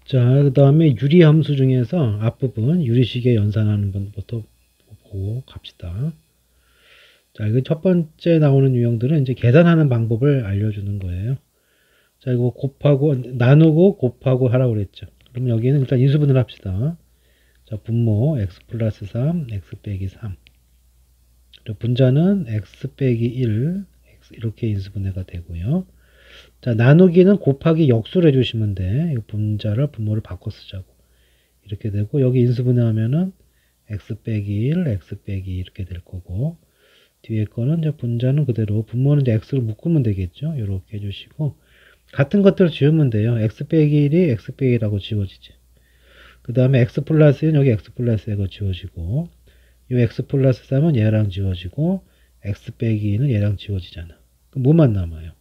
자, 그 다음에 유리함수 중에서 앞부분 유리식에 연산하는 것부터 보고 갑시다. 자, 이거 첫 번째 나오는 유형들은 이제 계산하는 방법을 알려주는 거예요. 자, 이거 곱하고, 나누고 곱하고 하라고 그랬죠. 그럼 여기는 일단 인수분해를 합시다. 자, 분모 x 플러스 3, x 빼기 3. 그리고 분자는 x 빼기 1, x 이렇게 인수분해가 되고요. 자, 나누기는 곱하기 역수를 해주시면 돼. 이 분자를 분모를 바꿔 쓰자고. 이렇게 되고, 여기 인수분해하면은 x 빼기 1, x 빼기 2 이렇게 될 거고, 뒤에 거는 이제 분자는 그대로, 분모는 이제 x를 묶으면 되겠죠. 이렇게 해주시고, 같은 것들을 지우면 돼요. x 빼기 1이 x 빼기 1하고 지워지지. 그 다음에 x 플러스 1은 여기 x 플러스 1가 지워지고, 이 x 플러스 3은 얘랑 지워지고, x 빼기 2는 얘랑 지워지잖아. 그럼 뭐만 남아요?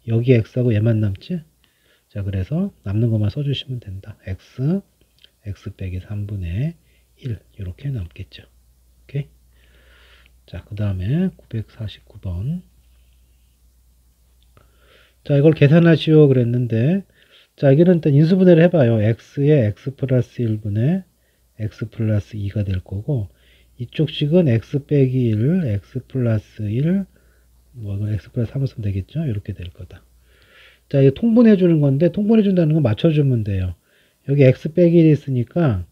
여기 x하고 얘만 남지? 자, 그래서 남는 것만 써주시면 된다. x 빼기 3분의 1 이렇게 남겠죠. 오케이? 자, 그 다음에 949번. 자, 이걸 계산하시오 그랬는데, 자, 여기는 일단 인수분해를 해봐요. x에 x 플러스 1분의 x 플러스 2가 될 거고, 이쪽 식은 x 빼기 1, x 플러스 1, 뭐 x 플러스 3을 쓰면 되겠죠. 이렇게 될 거다. 자, 이거 통분해 주는 건데, 통분해 준다는 건 맞춰주면 돼요. 여기 x 빼기 1이 있으니까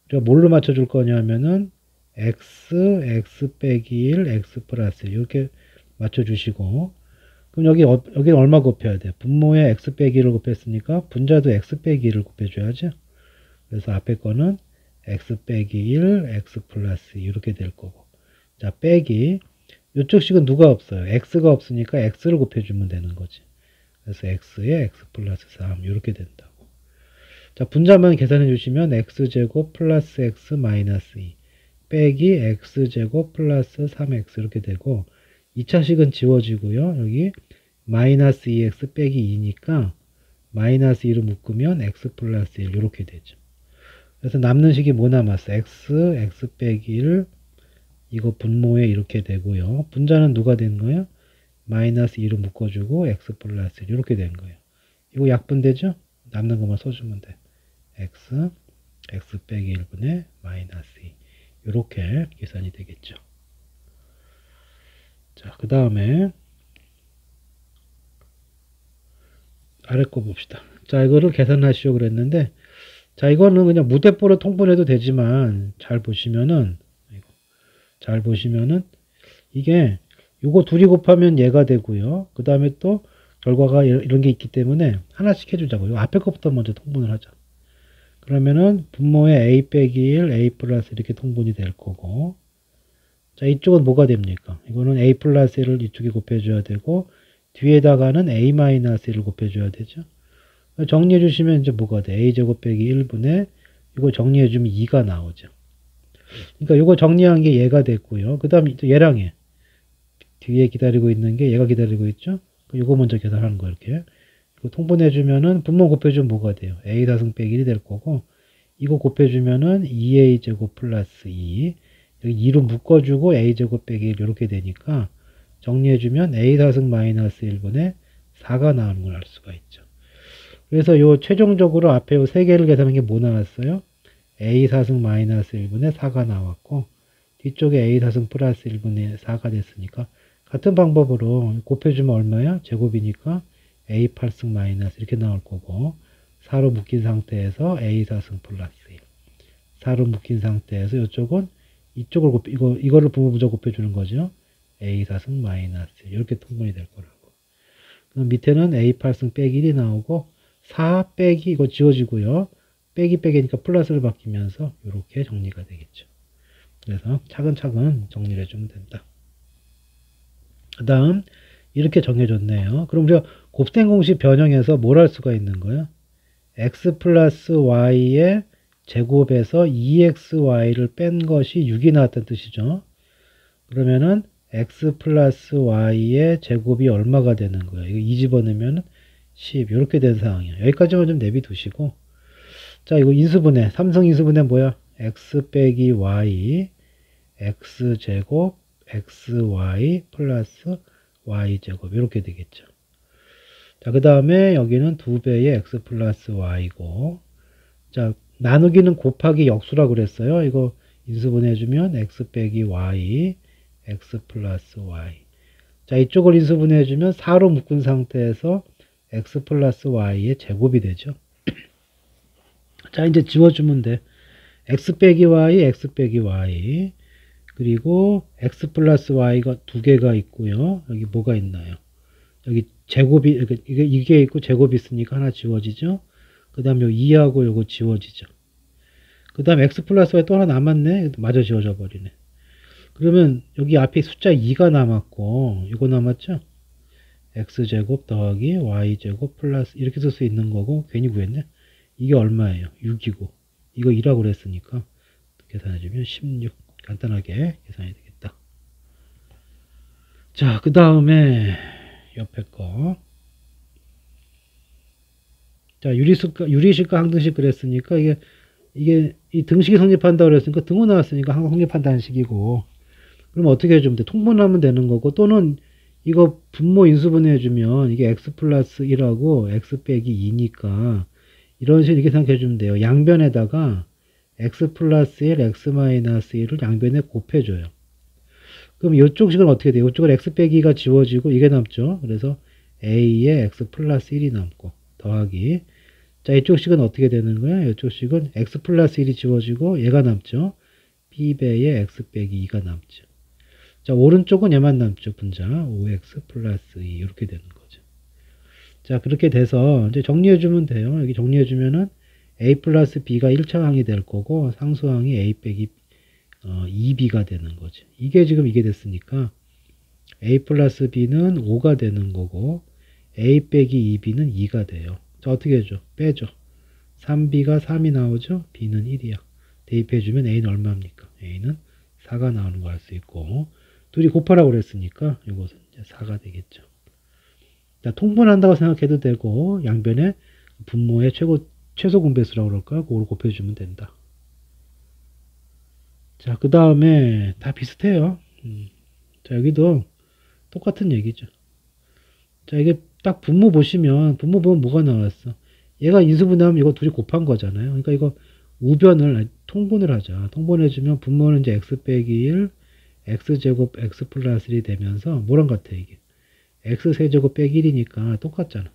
우리가 뭘로 맞춰줄 거냐면은 x 빼기 1, x 플러스 1 이렇게 맞춰주시고, 그럼 여기는 얼마 곱해야 돼? 분모에 x 빼기 1을 곱했으니까 분자도 x 빼기 1을 곱해줘야죠. 그래서 앞에 거는 x 빼기 1, x 플러스 2 이렇게 될 거고, 자, 빼기 이쪽 식은 누가 없어요? x가 없으니까 x를 곱해주면 되는 거지. 그래서 x에 x 플러스 3 이렇게 된다고. 자, 분자만 계산해 주시면 x제곱 플러스 x 마이너스 2 빼기 x제곱 플러스 3x 이렇게 되고, 2차식은 지워지고요. 여기 마이너스 2x 빼기 2니까 마이너스 2를 묶으면 x 플러스 1 이렇게 되죠. 그래서 남는 식이 뭐 남았어? x 빼기 1 이거 분모에 이렇게 되고요. 분자는 누가 된 거예요? 마이너스 2를 묶어주고 x 플러스 1 이렇게 된 거예요. 이거 약분되죠? 남는 것만 써주면 돼. x 빼기 1분의 마이너스 2 이렇게 계산이 되겠죠. 자, 그 다음에 아래 거 봅시다. 자, 이거를 계산하시오 그랬는데, 자, 이거는 그냥 무대뽀로 통분해도 되지만 잘 보시면은 이게 요거 둘이 곱하면 얘가 되고요. 그 다음에 또 결과가 이런 게 있기 때문에 하나씩 해주자고. 요 앞에 것부터 먼저 통분을 하자. 그러면은 분모에 a 빼기 1, a 플러스 이렇게 통분이 될 거고, 자, 이쪽은 뭐가 됩니까? 이거는 a 플러스 1을 이쪽에 곱해줘야 되고, 뒤에다가는 a 마이너스 1을 곱해줘야 되죠. 정리해 주시면 이제 뭐가 돼? a제곱 빼기 1분의 이거 정리해 주면 2가 나오죠. 그러니까 이거 정리한 게 얘가 됐고요. 그 다음에 얘랑 얘. 뒤에 기다리고 있는 게 얘가 기다리고 있죠. 이거 먼저 계산하는 거 이렇게. 이거 통분해 주면은 분모 곱해주면 뭐가 돼요? a 다승 빼기 1이 될 거고, 이거 곱해주면은 2a 제곱 플러스 2. 여기 2로 묶어주고 a 제곱 빼기 1 이렇게 되니까 정리해주면 a 다승 마이너스 1분의 4가 나오는 걸 알 수가 있죠. 그래서 요 최종적으로 앞에 요 세 개를 계산한 게 뭐 나왔어요? a 사승 마이너스 1분의 4가 나왔고, 뒤쪽에 a 사승 플러스 1분의 4가 됐으니까 같은 방법으로 곱해주면 얼마야? 제곱이니까 a 8승 마이너스 이렇게 나올 거고, 4로 묶인 상태에서 a 4승 플러스 1. 4로 묶인 상태에서 이쪽은 이쪽을 이거를 분모부자 곱해주는 거죠. a 4승 마이너스 1 이렇게 통분이 될 거라고. 그럼 밑에는 a 8승 빼기 1이 나오고, 4 빼기 이거 지워지고요. 빼기 빼기니까 플러스를 바뀌면서 이렇게 정리가 되겠죠. 그래서 차근차근 정리를 해주면 된다. 그 다음 이렇게 정해줬네요. 그럼 우리가 곱셈 공식 변형해서 뭘 할 수가 있는 거예요? x 플러스 y의 제곱에서 2xy를 뺀 것이 6이 나왔다는 뜻이죠. 그러면은 x 플러스 y의 제곱이 얼마가 되는 거예요? 이거 2 집어넣으면 10 이렇게 된 상황이에요. 여기까지만 좀 내비두시고, 자, 이거 인수분해, 삼성 인수분해 뭐야? x 빼기 y, x제곱, xy 플러스 y제곱 이렇게 되겠죠. 자, 그 다음에 여기는 2배의 x 플러스 y고, 자, 나누기는 곱하기 역수라고 그랬어요. 이거 인수분해해주면 x 빼기 y, x 플러스 y. 자, 이쪽을 인수분해해주면 4로 묶은 상태에서 x 플러스 y의 제곱이 되죠. 자, 이제 지워주면 돼. x 빼기 y, x 빼기 y. 그리고 x 플러스 y가 두 개가 있고요. 여기 뭐가 있나요? 여기 제곱이, 이게 있고 제곱이 있으니까 하나 지워지죠. 그 다음 요 2하고 요거 지워지죠. 그 다음 x 플러스 y 또 하나 남았네. 마저 지워져 버리네. 그러면 여기 앞에 숫자 2가 남았고 이거 남았죠. x제곱 더하기 y제곱 플러스 이렇게 쓸 수 있는 거고 괜히 구했네. 이게 얼마예요? 6이고 이거 2라고 그랬으니까 계산해주면 16. 간단하게 계산이 되겠다. 자, 그 다음에 옆에 거. 자, 유리식과 항등식 그랬으니까 이게 이 등식이 성립한다고 그랬으니까 등호 나왔으니까 항상 성립한다는 식이고. 그럼 어떻게 해주면 돼? 통분하면 되는 거고, 또는 이거 분모 인수분해 해주면 이게 x 플러스 1하고 x 빼기 2니까 이런 식으로 이렇게 생각해 주면 돼요. 양변에다가 x 플러스 1, x 마이너스 1을 양변에 곱해줘요. 그럼 이쪽 식은 어떻게 돼요? 이쪽은 x 빼기가 지워지고 이게 남죠. 그래서 a에 x 플러스 1이 남고 더하기. 자, 이쪽 식은 어떻게 되는 거야? 이쪽 식은 x 플러스 1이 지워지고 얘가 남죠. b배에 x 빼기 2가 남죠. 자, 오른쪽은 얘만 남죠. 분자 5x 플러스 2 이렇게 되는 거죠. 자, 그렇게 돼서 이제 정리해주면 돼요. 여기 정리해주면은 a 플러스 b가 1차 항이 될 거고 상수항이 a 빼기 2b가 되는 거죠. 이게 지금 이게 됐으니까 a 플러스 b는 5가 되는 거고 a 빼기 2b는 2가 돼요. 자, 어떻게 해줘? 빼줘. 3b가 3이 나오죠. b는 1이야. 대입해주면 a는 얼마입니까? a는 4가 나오는 거 알 수 있고 둘이 곱하라고 그랬으니까 이것은 이제 4가 되겠죠. 자, 통분한다고 생각해도 되고 양변에 분모의 최소 공배수라고 그럴까? 그걸 곱해주면 된다. 자, 그 다음에 다 비슷해요. 자, 여기도 똑같은 얘기죠. 자, 이게 딱 분모 보시면 뭐가 나왔어? 얘가 인수분해하면 이거 둘이 곱한 거잖아요. 그러니까 이거 우변을 통분을 하자. 통분해주면 분모는 이제 x 빼기 1, x제곱 x 플러스 1이 되면서 뭐랑 같아 이게? x세제곱 빼기 1이니까 똑같잖아.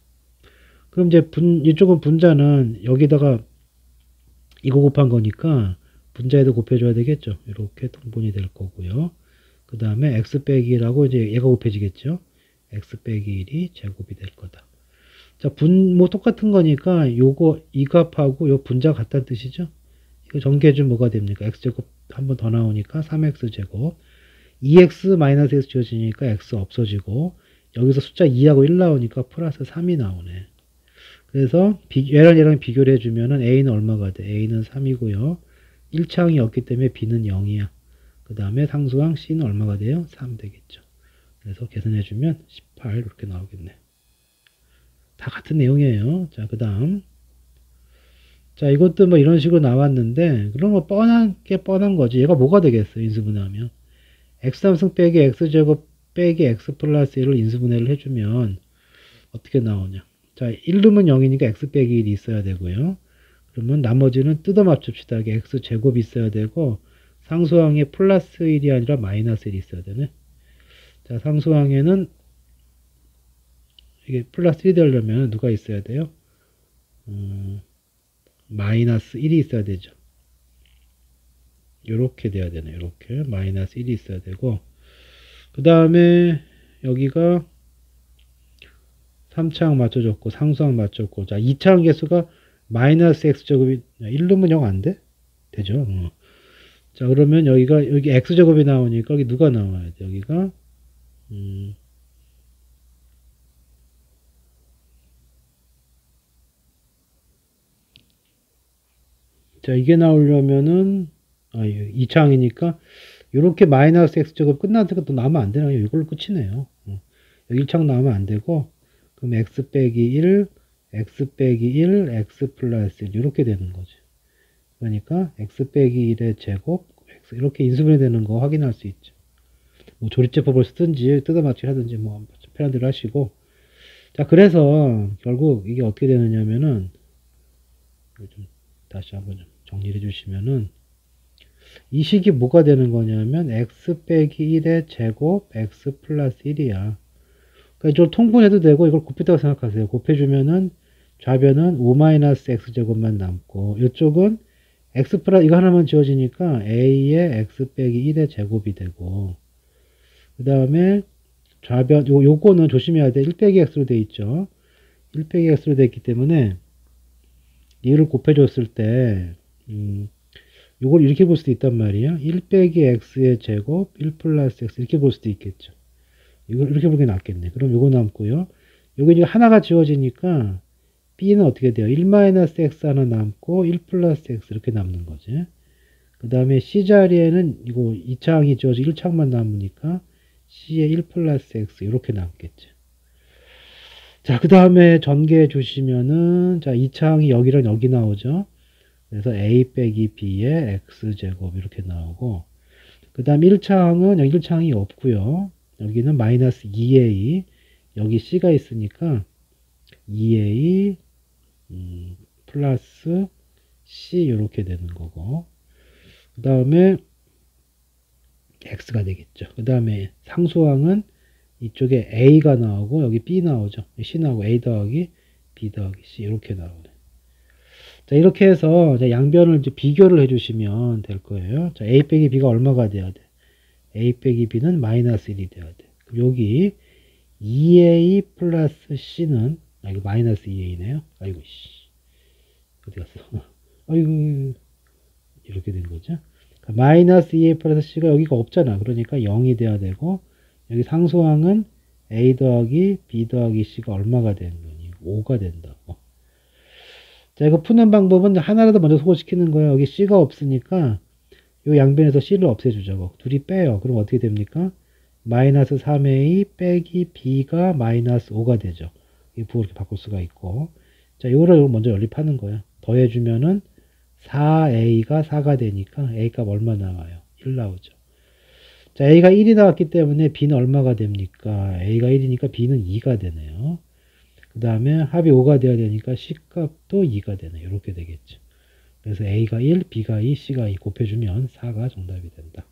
그럼 이제 이쪽은 분자는 여기다가 이거 곱한 거니까 분자에도 곱해줘야 되겠죠. 이렇게 통분이 될 거고요. 그 다음에 x 빼기 1하고 이제 얘가 곱해지겠죠. x 빼기 1이 제곱이 될 거다. 자, 분모 똑같은 거니까 요거 이 값하고 요 분자 같다는 뜻이죠. 이거 전개해주면 뭐가 됩니까? x제곱 한 번 더 나오니까 3x제곱 2x-x 지워지니까 x 없어지고 여기서 숫자 2하고 1 나오니까 플러스 3이 나오네. 그래서 얘랑 비교를 해주면은 a는 얼마가 돼? a는 3이고요. 1차항이 없기 때문에 b는 0이야. 그 다음에 상수항 c는 얼마가 돼요? 3 되겠죠. 그래서 계산해주면 18 이렇게 나오겠네. 다 같은 내용이에요. 자, 그 다음. 자, 이것도 뭐 이런 식으로 나왔는데, 그런 거 뻔한 거지. 얘가 뭐가 되겠어, 인수분해하면. x3승 빼기 x제곱 빼기 x 플러스 1을 인수분해를 해주면, 어떻게 나오냐. 자, 1름은 0이니까 x 빼기 1이 있어야 되고요. 그러면 나머지는 뜯어 맞춥시다. 이게 x제곱이 있어야 되고, 상수항에 플러스 1이 아니라 마이너스 1이 있어야 되네. 자, 상수항에는 이게 플러스 1이 되려면 누가 있어야 돼요? 마이너스 1이 있어야 되죠. 요렇게 돼야 되네. 요렇게 마이너스 1이 있어야 되고 그 다음에 여기가 3차항 맞춰줬고 상수항 맞췄고 자 2차항 개수가 마이너스 x제곱이 1름은 0 안 돼? 되죠. 자 그러면 여기 x제곱이 나오니까 여기 누가 나와야 돼? 여기가 자, 이게 나오려면은, 2차항이니까, 이렇게 마이너스 x제곱 끝나니까 또 나오면 안 되나요? 이걸로 끝이네요. 여기 1차항 나오면 안 되고, 그럼 x 빼기 1, x 빼기 1, x 플러스 1, 이렇게 되는 거죠. 그러니까, x 빼기 1의 제곱, x, 이렇게 인수분해 되는 거 확인할 수 있죠. 뭐, 조립제법을 쓰든지, 뜯어맞기 하든지, 뭐, 편한 대로 하시고. 자, 그래서, 결국, 이게 어떻게 되느냐면은, 좀 다시 한번 좀 정리해 주시면은 이 식이 뭐가 되는 거냐면 x 빼기 1의 제곱 x 플러스 1이야. 그러니까 이걸 통분해도 되고 이걸 곱했다고 생각하세요. 곱해주면은 좌변은 5-x제곱만 남고 이쪽은 x 플러스 이거 하나만 지워지니까 a의 x 빼기 1의 제곱이 되고 그 다음에 좌변 요거는 조심해야 돼. 1 빼기 x로 돼 있죠. 1 빼기 x로 돼 있기 때문에 얘를 곱해줬을 때 요걸 이렇게 볼 수도 있단 말이야. 1 빼기 x의 제곱 1 플러스 x 이렇게 볼 수도 있겠죠. 이걸 이렇게 보는 게 낫겠네. 그럼 요거 남고요. 여기 이제 하나가 지워지니까 b는 어떻게 돼요? 1-x 하나 남고 1 플러스 x 이렇게 남는 거지. 그 다음에 c 자리에는 이거 2창이 지워져 1창만 남으니까 c에 1 플러스 x 이렇게 남겠죠. 자, 그 다음에 전개해 주시면은 자 2창이 여기랑 여기 나오죠. 그래서 a 빼기 b의 x제곱 이렇게 나오고 그 다음 1창은 여기 1창이 없고요. 여기는 마이너스 2a 여기 c가 있으니까 2a 플러스 c 이렇게 되는 거고 그 다음에 x가 되겠죠. 그 다음에 상수항은 이쪽에 a가 나오고 여기 b 나오죠. c 나오고 a 더하기 b 더하기 c 이렇게 나오네. 자 이렇게 해서 양변을 이제 비교를 해주시면 될 거예요. 자 a 빼기 b가 얼마가 돼야 돼? a 빼기 b는 마이너스 1이 돼야 돼. 그럼 여기 2a 플러스 c는 이거 마이너스 2a네요. 아이고 씨 어디 갔어? 아이고 이렇게 된 거죠. 마이너스 2a 플러스 c가 여기가 없잖아. 그러니까 0이 돼야 되고 여기 상수항은 a 더하기 b 더하기 c가 얼마가 되는 거니? 5가 된다고. 자 이거 푸는 방법은 하나라도 먼저 소거시키는 거예요. 여기 c가 없으니까 이 양변에서 c를 없애주자고. 둘이 빼요. 그럼 어떻게 됩니까? 마이너스 3a 빼기 b가 마이너스 5가 되죠. 이 부호 이렇게 바꿀 수가 있고. 자, 요거를 먼저 연립하는 거예요. 더해주면은 4a가 4가 되니까 a 값 얼마 나와요? 1 나오죠. 자, a가 1이 나왔기 때문에 b는 얼마가 됩니까? a가 1이니까 b는 2가 되네요. 그 다음에 합이 5가 돼야 되니까 c 값도 2가 되네요. 이렇게 되겠죠. 그래서 a가 1, b가 2, c가 2 곱해주면 4가 정답이 된다.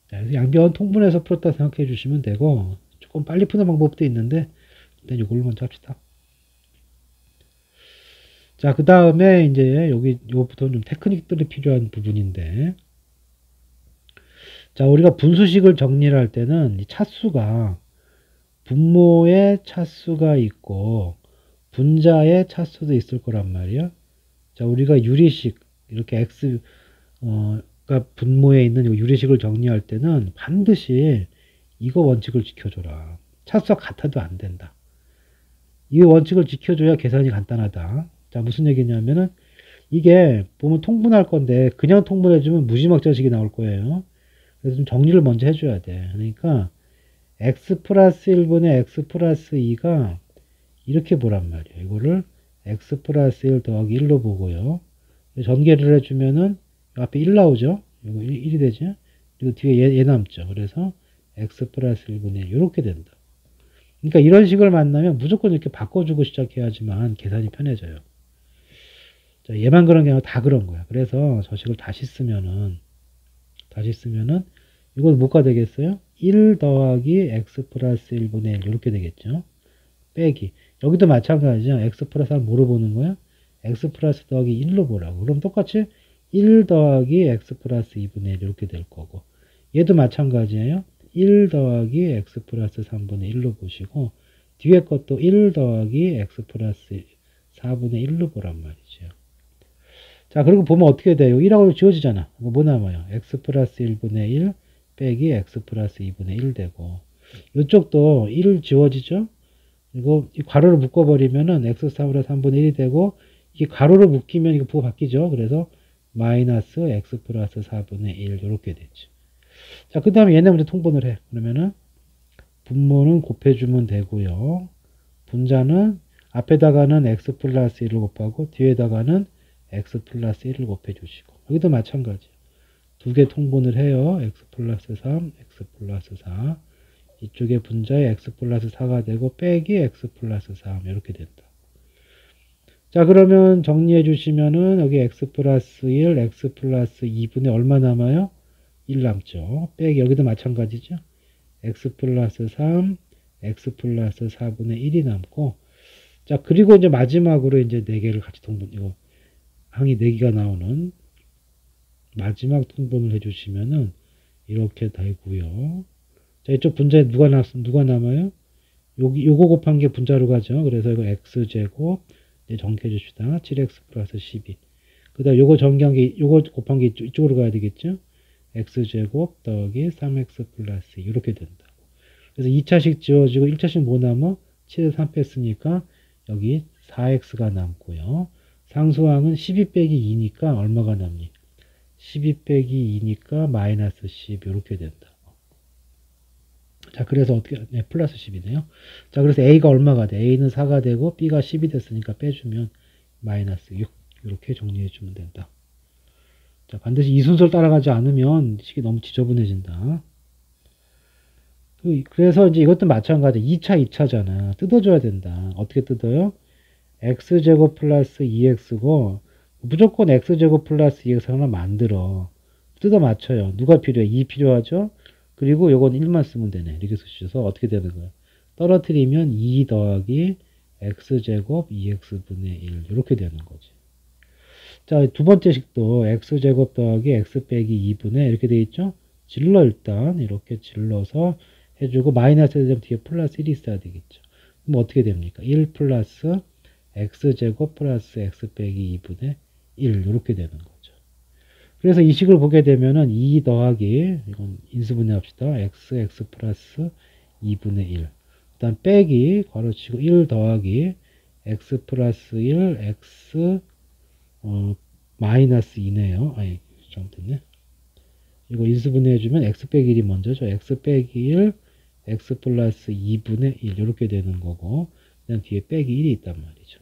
자, 그래서 양변 통분해서 풀었다 생각해 주시면 되고 조금 빨리 푸는 방법도 있는데 일단 이걸로 먼저 합시다. 자, 그 다음에 이제 여기 요부터는 좀 테크닉들이 필요한 부분인데 자, 우리가 분수식을 정리를 할 때는 이 차수가 분모의 차수가 있고 분자의 차수도 있을 거란 말이야. 자, 우리가 유리식 이렇게 x가 분모에 있는 유리식을 정리할 때는 반드시 이거 원칙을 지켜줘라. 차수가 같아도 안 된다. 이 원칙을 지켜줘야 계산이 간단하다. 자, 무슨 얘기냐면은 이게 보면 통분할 건데 그냥 통분해주면 무지막지식이 나올 거예요. 그래서 좀 정리를 먼저 해줘야 돼. 그러니까 x 플러스 1분의 x 플러스 2가 이렇게 보란 말이에요. 이거를 x 플러스 1 더하기 1로 보고요. 전개를 해주면은 앞에 1 나오죠. 이거 1이 되죠. 그리고 뒤에 얘 남죠. 그래서 x 플러스 1분의 1 이렇게 된다. 그러니까 이런 식을 만나면 무조건 이렇게 바꿔주고 시작해야지만 계산이 편해져요. 자, 얘만 그런 게 아니라 다 그런 거야. 그래서 저 식을 다시 쓰면은 이건 뭐가 되겠어요? 1 더하기 x 플러스 1분의 1 이렇게 되겠죠. 빼기. 여기도 마찬가지죠. x 플러스 1 뭐로 보는 거야? x 플러스 더하기 1로 보라고. 그럼 똑같이 1 더하기 x 플러스 2분의 1 이렇게 될 거고. 얘도 마찬가지예요. 1 더하기 x 플러스 3분의 1로 보시고 뒤에 것도 1 더하기 x 플러스 4분의 1로 보란 말이죠. 자, 그리고 보면 어떻게 돼요? 1하고 지워지잖아. 뭐 남아요? x 플러스 1분의 1 빼기 x 플러스 2분의 1 되고 이쪽도 1 지워지죠? 그리고 이 괄호를 묶어버리면은 x 4분의 3분의 1이 되고 이게 괄호를 묶이면 이거 부호 바뀌죠? 그래서 마이너스 x 플러스 4분의 1 이렇게 되죠. 자, 그 다음에 얘네 먼저 통분을 해. 그러면은 분모는 곱해주면 되고요. 분자는 앞에다가는 x 플러스 1을 곱하고 뒤에다가는 x 플러스 1을 곱해주시고 여기도 마찬가지 두 개 통분을 해요. x 플러스 3, x 플러스 4 이쪽에 분자에 x 플러스 4가 되고 빼기 x 플러스 3 이렇게 된다. 자, 그러면 정리해 주시면은 여기 x 플러스 1, x 플러스 2분의 얼마 남아요? 1 남죠. 빼기 여기도 마찬가지죠. x 플러스 3, x 플러스 4분의 1이 남고, 자, 그리고 이제 마지막으로 이제 4개를 같이 이거 항이 4개가 나오는 마지막 통분을 해주시면은 이렇게 되고요. 자, 이쪽 분자에 누가 남아요? 요거 곱한 게 분자로 가죠. 그래서 이거 x제곱, 이제 정리해 줍시다. 7x 플러스 12. 그 다음 요거 정리한 게, 요거 곱한 게 이쪽으로 가야 되겠죠? x제곱 더하기 3x 플러스 2. 이렇게 된다. 그래서 2차식 지워지고 1차식 뭐 남아? 7에서 3 뺐으니까 여기 4x가 남고요. 상수항은 12 빼기 2니까 얼마가 남니? 12 빼기 2니까 마이너스 10 이렇게 된다. 자, 그래서 어떻게, 네, 플러스 10이네요. 자, 그래서 A가 얼마가 돼? A는 4가 되고 B가 10이 됐으니까 빼주면 마이너스 6 이렇게 정리해 주면 된다. 자, 반드시 이 순서를 따라가지 않으면 식이 너무 지저분해진다. 그래서 이제 이것도 마찬가지. 2차잖아. 뜯어줘야 된다. 어떻게 뜯어요? x제곱 플러스 2x고 무조건 x제곱 플러스 2x 하나 만들어. 뜯어 맞춰요. 누가 필요해? 2 필요하죠? 그리고 요건 1만 쓰면 되네. 이렇게 쓰셔서 어떻게 되는 거야? 떨어뜨리면 2 더하기 x제곱 2x분의 1 이렇게 되는 거지. 자, 두 번째 식도 x제곱 더하기 x 빼기 2분의 이렇게 돼 있죠? 질러 일단 이렇게 질러서 해주고 마이너스 되면 뒤에 플러스 1이 있어야 되겠죠. 그럼 어떻게 됩니까? 1 플러스 x제곱 플러스 x 빼기 2분의 1 이렇게 되는 거죠. 그래서 이 식을 보게 되면은 2 더하기 이건 인수분해 합시다. x 플러스 2분의 1. 일단 빼기 괄호치고 1 더하기 x 플러스 1 x 마이너스 2네요. 아니 잘못됐네. 이거 인수분해 해주면 x 빼기 1이 먼저죠. x 빼기 1 x 플러스 2분의 1 이렇게 되는 거고 그냥 뒤에 빼기 1이 있단 말이죠.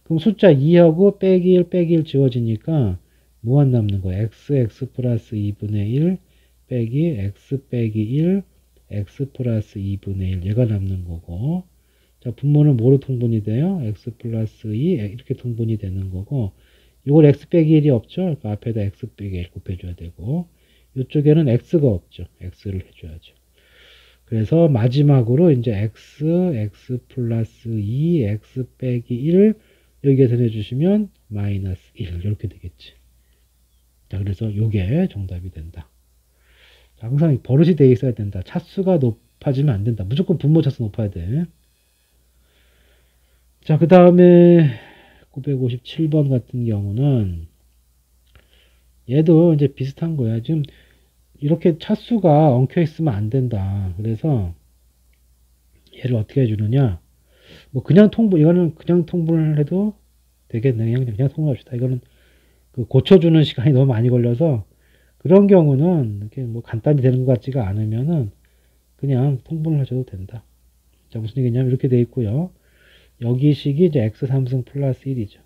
그럼 숫자 2하고 빼기 1 빼기 1 지워지니까 무한 남는 거예요. x 플러스 2분의 1 빼기 x 빼기 1 x 플러스 2분의 1 얘가 남는 거고 자 분모는 뭐로 통분이 돼요? x 플러스 2 이렇게 통분이 되는 거고 이걸 x 빼기 1이 없죠? 그러니까 앞에다 x 빼기 1 곱해줘야 되고 이쪽에는 x가 없죠. x를 해줘야죠. 그래서 마지막으로 이제 x 플러스 2, x 빼기 1 여기 계산해 주시면 마이너스 1 이렇게 되겠지. 자, 그래서 요게 정답이 된다. 자, 항상 버릇이 되어 있어야 된다. 차수가 높아지면 안 된다. 무조건 분모 차수 높아야 돼. 자, 그 다음에 957번 같은 경우는 얘도 이제 비슷한 거야. 지금 이렇게 차수가 엉켜 있으면 안 된다. 그래서 얘를 어떻게 해주느냐. 뭐 그냥 통분, 이거는 그냥 통분을 해도 되겠네. 그냥 통분합시다. 이거는 그 고쳐주는 시간이 너무 많이 걸려서 그런 경우는 이렇게 뭐 간단히 되는 것 같지가 않으면은 그냥 통분을 하셔도 된다. 자, 무슨 얘기냐면 이렇게 돼 있고요. 여기 식이 이제 x 3승 플러스 1이죠.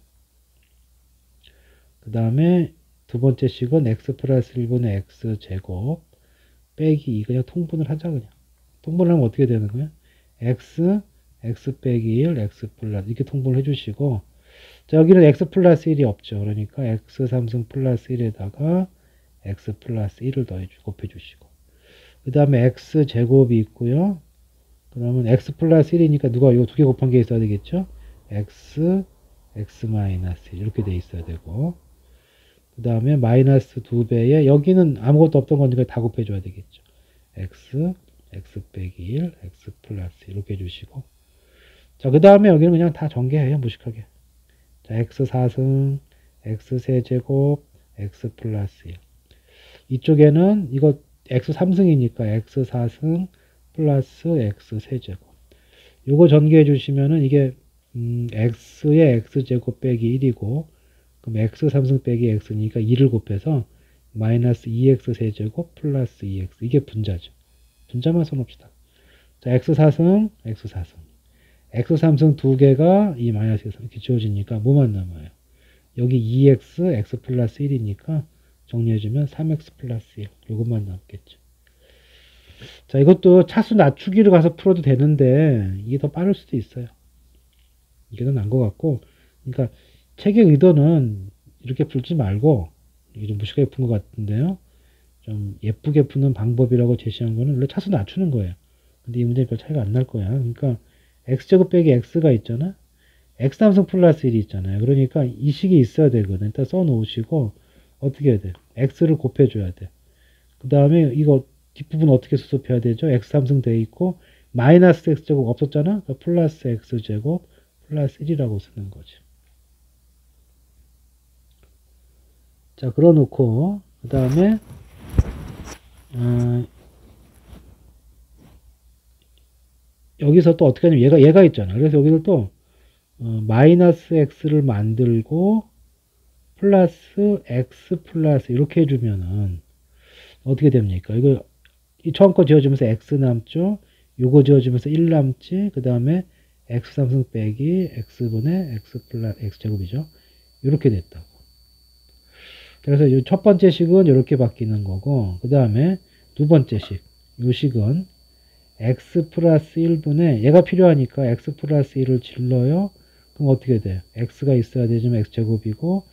그 다음에 두 번째 식은 x 플러스 1분의 x 제곱 빼기 2 그냥 통분을 하자 그냥. 통분을 하면 어떻게 되는 거야? x 빼기 1 x 플러스 이렇게 통분을 해주시고 자 여기는 x 플러스 1이 없죠. 그러니까 x 3승 플러스 1에다가 x 플러스 1을 곱해주시고 그 다음에 x 제곱이 있고요. 그러면 x 플러스 1이니까 누가 이거 두 개 곱한 게 있어야 되겠죠? x 마이너스 1 이렇게 돼 있어야 되고 그 다음에 마이너스 2배에 여기는 아무것도 없던 거니까 다 곱해줘야 되겠죠. x 빼기 1 x 플러스 이렇게 해주시고 자 그 다음에 여기는 그냥 다 전개해요. 무식하게. 자 x 4승 x 세제곱 x 플러스 1 이쪽에는 이거 x 3승이니까 x 4승 플러스 x 세제곱 요거 전개해 주시면은 이게 x의 x제곱 빼기 1이고 그럼 x 3승 빼기 x니까 2를 곱해서 마이너스 2x 세제곱 플러스 2x 이게 분자죠. 분자만 써놓읍시다. 자 x 4승 x 4승 x 3승 두 개가 이 마이너스 이렇게 지워지니까 뭐만 남아요? 여기 2x x 플러스 1이니까 정리해주면 3x 플러스 1 이것만 남겠죠. 자 이것도 차수 낮추기로 가서 풀어도 되는데 이게 더 빠를 수도 있어요. 이게 더 나은 것 같고 그러니까 책의 의도는 이렇게 풀지 말고, 이게 좀 무식하게 푼 것 같은데요. 좀 예쁘게 푸는 방법이라고 제시한 거는 원래 차수 낮추는 거예요. 근데 이 문제는 별 차이가 안 날 거야. 그러니까 x제곱 빼기 x가 있잖아. x함수 플러스 1이 있잖아요. 그러니까 이 식이 있어야 되거든. 일단 써놓으시고 어떻게 해야 돼? x를 곱해줘야 돼. 그 다음에 이거 뒷부분 어떻게 수습해야 되죠? x함승 돼 있고 마이너스 x제곱 없었잖아. 그러니까 플러스 x제곱 플러스 1이라고 쓰는 거지. 자, 그러놓고 그 다음에 여기서 또 어떻게 하냐면 얘가 있잖아. 그래서 여기를 또 마이너스 x를 만들고 플러스 x 플러스 이렇게 해주면은 어떻게 됩니까? 이거 이 처음 거 지어주면서 x 남죠. 요거 지어주면서 1 남지. 그 다음에 x 삼승 빼기 x분의 x 플러스 x제곱이죠. 이렇게 됐다고. 그래서 이 첫 번째 식은 이렇게 바뀌는 거고, 그 다음에 두 번째 식, 이 식은 x 플러스 1분의 얘가 필요하니까 x 플러스 1을 질러요. 그럼 어떻게 돼요? x가 있어야 되지만 x제곱이고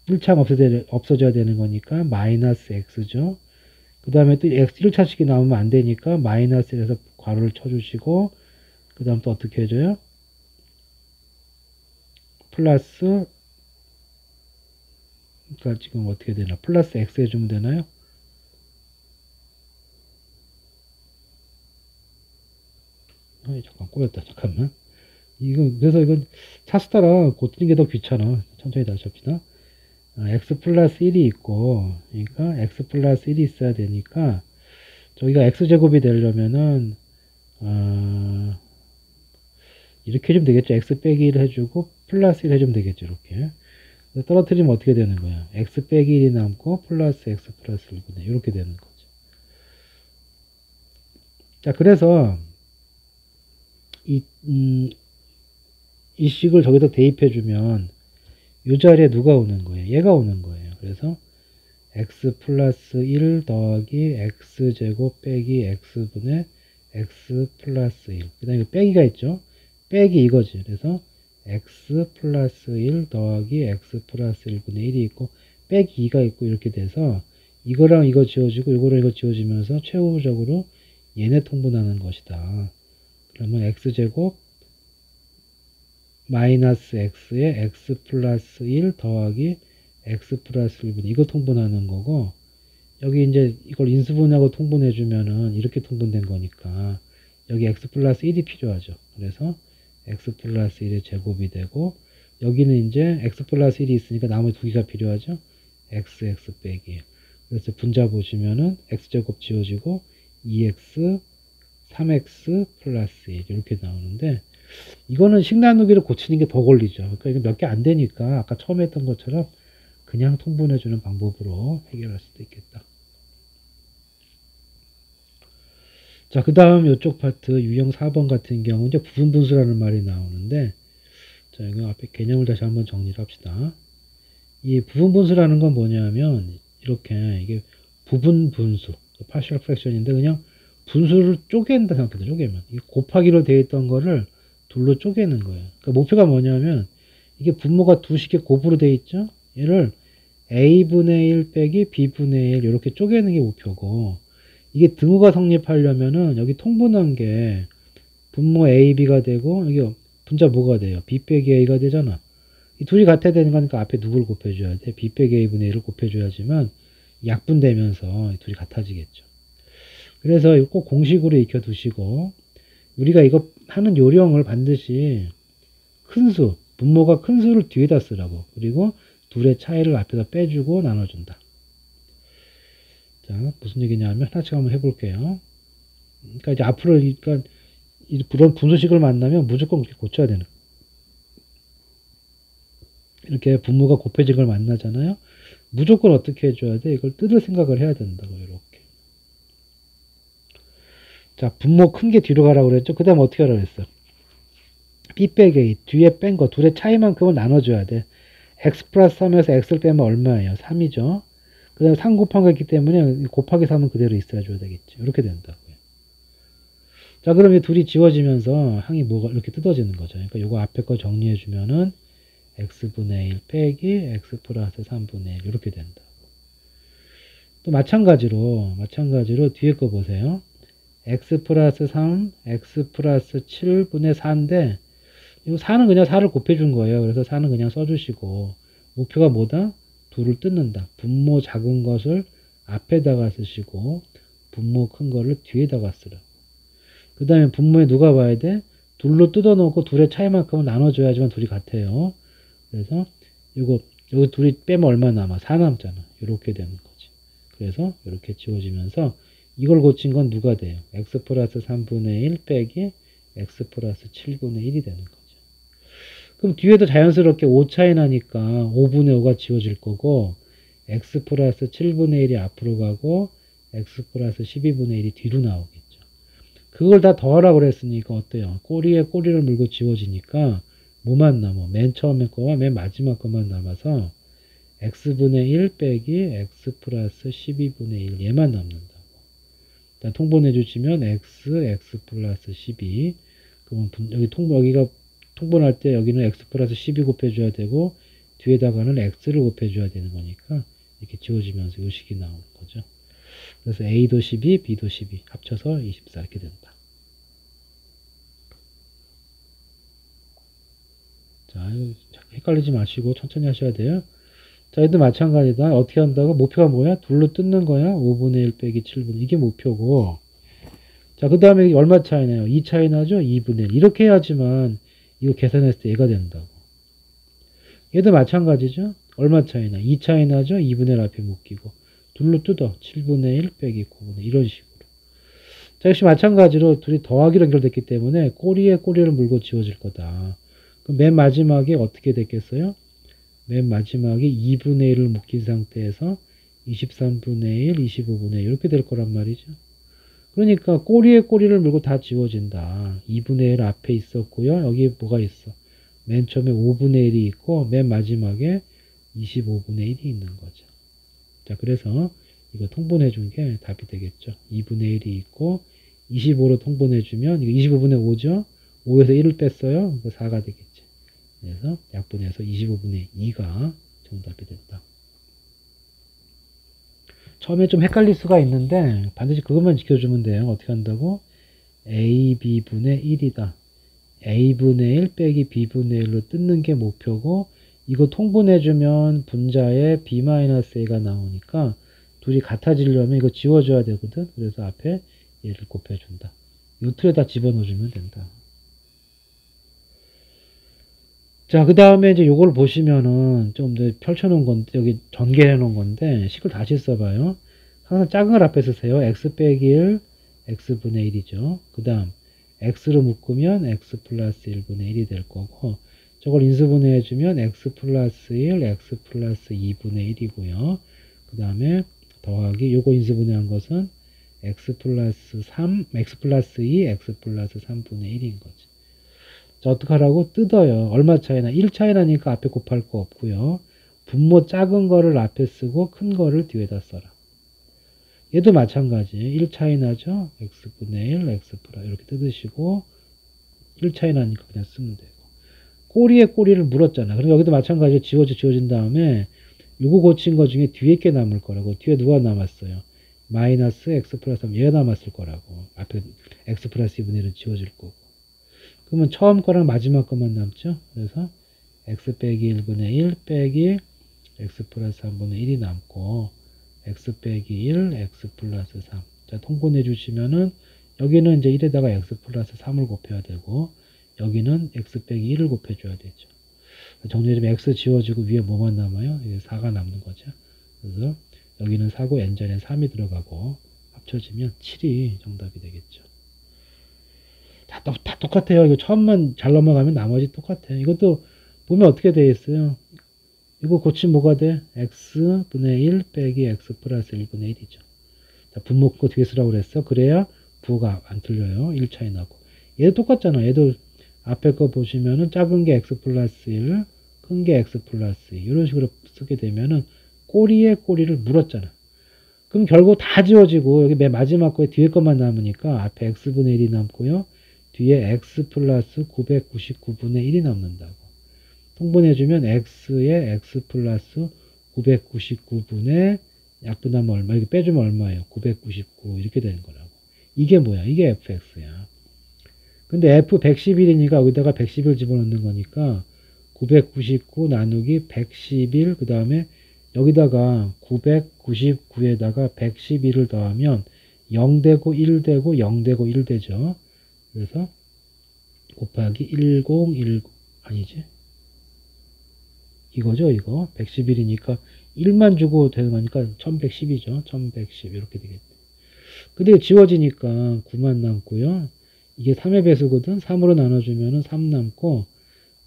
1차가 없어져야 되는 거니까 마이너스 x죠. 그 다음에 또 x 1차식이 나오면 안 되니까 마이너스 1에서 괄호를 쳐주시고 그 다음 또 어떻게 해줘요? 플러스 그러니까 지금 어떻게 되나? 플러스 x 해주면 되나요? 잠깐 꼬였다. 잠깐만. 그래서 이건 차수 따라 고치는 게 더 귀찮아. 천천히 다시 합시다. x 플러스 1이 있고, 그러니까 x 플러스 1이 있어야 되니까, 저기가 x제곱이 되려면은, 이렇게 해주면 되겠죠. x 빼기 1 해주고, 플러스 1 해주면 되겠죠. 이렇게. 떨어뜨리면 어떻게 되는 거야? x 빼기 1이 남고, 플러스 x 플러스 1분의 이렇게 되는 거죠. 자, 그래서, 이 식을 저기다 대입해주면 이 자리에 누가 오는 거예요? 얘가 오는 거예요. 그래서 x 플러스 1 더하기 x제곱 빼기 x분의 x 플러스 1. 그 다음에 빼기가 있죠? 빼기 이거지. 그래서 x 플러스 1 더하기 x 플러스 1분의 1이 있고 빼기 2가 있고 이렇게 돼서 이거랑 이거 지워지고 이거랑 이거 지워지면서 최후적으로 얘네 통분하는 것이다. 그러면 x제곱 마이너스 x에 x 플러스 1 더하기 x 플러스 1분 이거 통분하는 거고 여기 이제 이걸 인수분해하고 통분해 주면은 이렇게 통분된 거니까 여기 x 플러스 1이 필요하죠. 그래서 x 플러스 1의 제곱이 되고 여기는 이제 x 플러스 1이 있으니까 나머지 두 개가 필요하죠. x 빼기 그래서 분자 보시면은 x제곱 지워지고 2x 3x 플러스 1 이렇게 나오는데 이거는 식 나누기를 고치는 게 더 걸리죠. 그러니까 이거 몇 개 안 되니까 아까 처음에 했던 것처럼 그냥 통분해주는 방법으로 해결할 수도 있겠다. 자, 그 다음 이쪽 파트 유형 4번 같은 경우 이제 부분분수라는 말이 나오는데 자, 이거 앞에 개념을 다시 한번 정리를 합시다. 이 부분분수라는 건 뭐냐면 이렇게 이게 부분분수, partial fraction인데 그냥 분수를 쪼갠다 생각해도 쪼개면 곱하기로 되어 있던 거를 둘로 쪼개는 거예요. 그러니까 목표가 뭐냐면 이게 분모가 두 식의 곱으로 되어 있죠. 얘를 a분의 1 빼기 b분의 1 이렇게 쪼개는 게 목표고 이게 등호가 성립하려면은 여기 통분한 게 분모 a, b가 되고 여기 분자 뭐가 돼요? b 빼기 a가 되잖아. 이 둘이 같아야 되는 거니까 앞에 누굴 곱해줘야 돼? b 빼기 a분의 1을 곱해줘야지만 약분되면서 둘이 같아지겠죠. 그래서 꼭 공식으로 익혀두시고 우리가 이거 하는 요령을 반드시 큰 수, 분모가 큰 수를 뒤에다 쓰라고. 그리고 둘의 차이를 앞에다 빼주고 나눠준다. 자, 무슨 얘기냐면 하나씩 한번 해볼게요. 그러니까 이제 앞으로 그러니까 이런 분수식을 만나면 무조건 그렇게 고쳐야 되는. 이렇게 분모가 곱해진 걸 만나잖아요. 무조건 어떻게 해줘야 돼? 이걸 뜯을 생각을 해야 된다고 이렇게. 자, 분모 큰 게 뒤로 가라고 그랬죠? 그 다음 어떻게 하라고 그랬어? b 빼기 a, 뒤에 뺀 거, 둘의 차이만큼을 나눠줘야 돼. x 플러스 3에서 x를 빼면 얼마예요? 3이죠. 그 다음에 3 곱한 거 있기 때문에 곱하기 3은 그대로 있어줘야 되겠죠. 이렇게 된다고요. 자, 그럼 이 둘이 지워지면서 항이 뭐가 이렇게 뜯어지는 거죠. 그러니까 요거 앞에 거 정리해주면은 x분의 1 빼기 x 플러스 3분의 1 이렇게 된다. 또 마찬가지로 뒤에 거 보세요. x 플러스 3, x 플러스 7분의 4인데 이거 4는 그냥 4를 곱해준 거예요. 그래서 4는 그냥 써주시고 목표가 뭐다? 2를 뜯는다. 분모 작은 것을 앞에다가 쓰시고 분모 큰 거를 뒤에다가 쓰라. 그 다음에 분모에 누가 봐야 돼? 둘로 뜯어놓고 둘의 차이만큼은 나눠줘야지만 둘이 같아요. 그래서 여기 둘이 빼면 얼마 남아? 4 남잖아. 이렇게 되는 거지. 그래서 이렇게 지워지면서 이걸 고친 건 누가 돼요? x 플러스 3분의 1 빼기 x 플러스 7분의 1이 되는 거죠. 그럼 뒤에도 자연스럽게 5 차이 나니까 5분의 5가 지워질 거고 x 플러스 7분의 1이 앞으로 가고 x 플러스 12분의 1이 뒤로 나오겠죠. 그걸 다 더하라고 그랬으니까 어때요? 꼬리에 꼬리를 물고 지워지니까 뭐만 남아? 맨 처음에 거와 맨 마지막 거만 남아서 x분의 1 빼기 x 플러스 12분의 1 얘만 남는다고. 일단 통분해 주시면 x 플러스 12. 그러면 여기가 통분할 때 여기는 x 플러스 12 곱해줘야 되고 뒤에다가는 x를 곱해줘야 되는 거니까 이렇게 지워지면서 이 식이 나오는 거죠. 그래서 a도 12, b도 12 합쳐서 24 이렇게 된다. 자, 헷갈리지 마시고 천천히 하셔야 돼요. 자, 얘도 마찬가지다. 어떻게 한다고? 목표가 뭐야? 둘로 뜯는 거야. 5분의 1 빼기 7분의 1. 이게 목표고. 자, 그 다음에 얼마 차이 나요? 2 차이 나죠? 2분의 1. 이렇게 해야지만 이거 계산했을 때 얘가 된다고. 얘도 마찬가지죠? 얼마 차이 나? 2 차이 나죠? 2분의 1 앞에 묶이고. 둘로 뜯어. 7분의 1 빼기 9분의 1. 이런 식으로. 자, 역시 마찬가지로 둘이 더하기로 연결됐기 때문에 꼬리에 꼬리를 물고 지워질 거다. 그럼 맨 마지막에 어떻게 됐겠어요? 맨 마지막에 2분의 1을 묶인 상태에서 23분의 1, 25분의 1 이렇게 될 거란 말이죠. 그러니까 꼬리에 꼬리를 물고 다 지워진다. 2분의 1 앞에 있었고요. 여기 뭐가 있어? 맨 처음에 5분의 1이 있고 맨 마지막에 25분의 1이 있는 거죠. 자, 그래서 이거 통분해 준 게 답이 되겠죠. 2분의 1이 있고 25로 통분해 주면 이거 25분의 5죠. 5에서 1을 뺐어요. 그러니까 4가 되겠죠. 그래서 약분해서 25분의 2가 정답이 된다. 처음에 좀 헷갈릴 수가 있는데 반드시 그것만 지켜주면 돼요. 어떻게 한다고? a, b분의 1이다. a분의 1 빼기 b분의 1로 뜯는 게 목표고 이거 통분해주면 분자에 b-a가 나오니까 둘이 같아지려면 이거 지워줘야 되거든. 그래서 앞에 얘를 곱해준다. 이 틀에다 집어넣어주면 된다. 자, 그 다음에 이제 요걸 보시면은 좀 더 펼쳐놓은 건데, 여기 전개해 놓은 건데, 식을 다시 써봐요. 항상 작은 걸 앞에 쓰세요. x 빼기 1, x분의 1이죠. 그 다음, x로 묶으면 x 플러스 1분의 1이 될 거고, 저걸 인수분해 해주면 x 플러스 1, x 플러스 2분의 1이고요. 그 다음에 더하기, 요거 인수분해 한 것은 x 플러스 3, x 플러스 2, x 플러스 3분의 1인 거지. 자, 어떡하라고? 뜯어요. 얼마 차이나? 1 차이 나니까 앞에 곱할 거 없고요. 분모 작은 거를 앞에 쓰고 큰 거를 뒤에다 써라. 얘도 마찬가지. 1 차이 나죠? x분의 1, x 플러스 이렇게 뜯으시고 1 차이 나니까 그냥 쓰면 되고. 꼬리에 꼬리를 물었잖아. 그럼 여기도 마찬가지로 지워진 다음에 요거 고친 거 중에 뒤에 게 남을 거라고. 뒤에 누가 남았어요? 마이너스 x 플러스 3 얘가 남았을 거라고. 앞에 x 플러스 2분의 1은 지워질 거고. 그러면 처음 거랑 마지막 것만 남죠. 그래서 x 빼기 1분의 1 빼기 x 플러스 3분의 1이 남고 x 빼기 1, x 플러스 3. 자, 통분해 주시면은 여기는 이제 1에다가 x 플러스 3을 곱해야 되고 여기는 x 빼기 1을 곱해줘야 되죠. 정리해주면 x 지워지고 위에 뭐만 남아요? 4가 남는 거죠. 그래서 여기는 4고 n자리에 3이 들어가고 합쳐지면 7이 정답이 되겠죠. 다 똑같아요. 이거 처음만 잘 넘어가면 나머지 똑같아요. 이것도 보면 어떻게 되어 있어요? 이거 고치면 뭐가 돼? x분의 1 빼기 x 플러스 1분의 1이죠. 자, 분모 거 뒤에 쓰라고 그랬어. 그래야 부호가 안 틀려요. 1 차이 나고. 얘도 똑같잖아. 얘도 앞에 거 보시면은 작은 게 x 플러스 1, 큰 게 x 플러스 2. 이런 식으로 쓰게 되면은 꼬리에 꼬리를 물었잖아. 그럼 결국 다 지워지고 여기 맨 마지막 거에 뒤에 것만 남으니까 앞에 x분의 1이 남고요. 뒤에 x 플러스 999분의 1이 남는다고. 통분해주면 x에 x 플러스 999분의 약분하면 얼마, 이렇게 빼주면 얼마예요? 999 이렇게 되는 거라고. 이게 뭐야? 이게 fx야. 근데 f 111이니까 여기다가 111 집어넣는 거니까 999 나누기 111, 그 다음에 여기다가 999에다가 111을 더하면 0 되고 1 되고 0 되고 1 되죠. 그래서 곱하기 1010 아니지? 이거죠, 이거. 111이니까 1만 주고 되는 거니까 1110이죠. 1110 이렇게 되겠네. 근데 지워지니까 9만 남고요. 이게 3의 배수거든. 3으로 나눠주면 3 남고,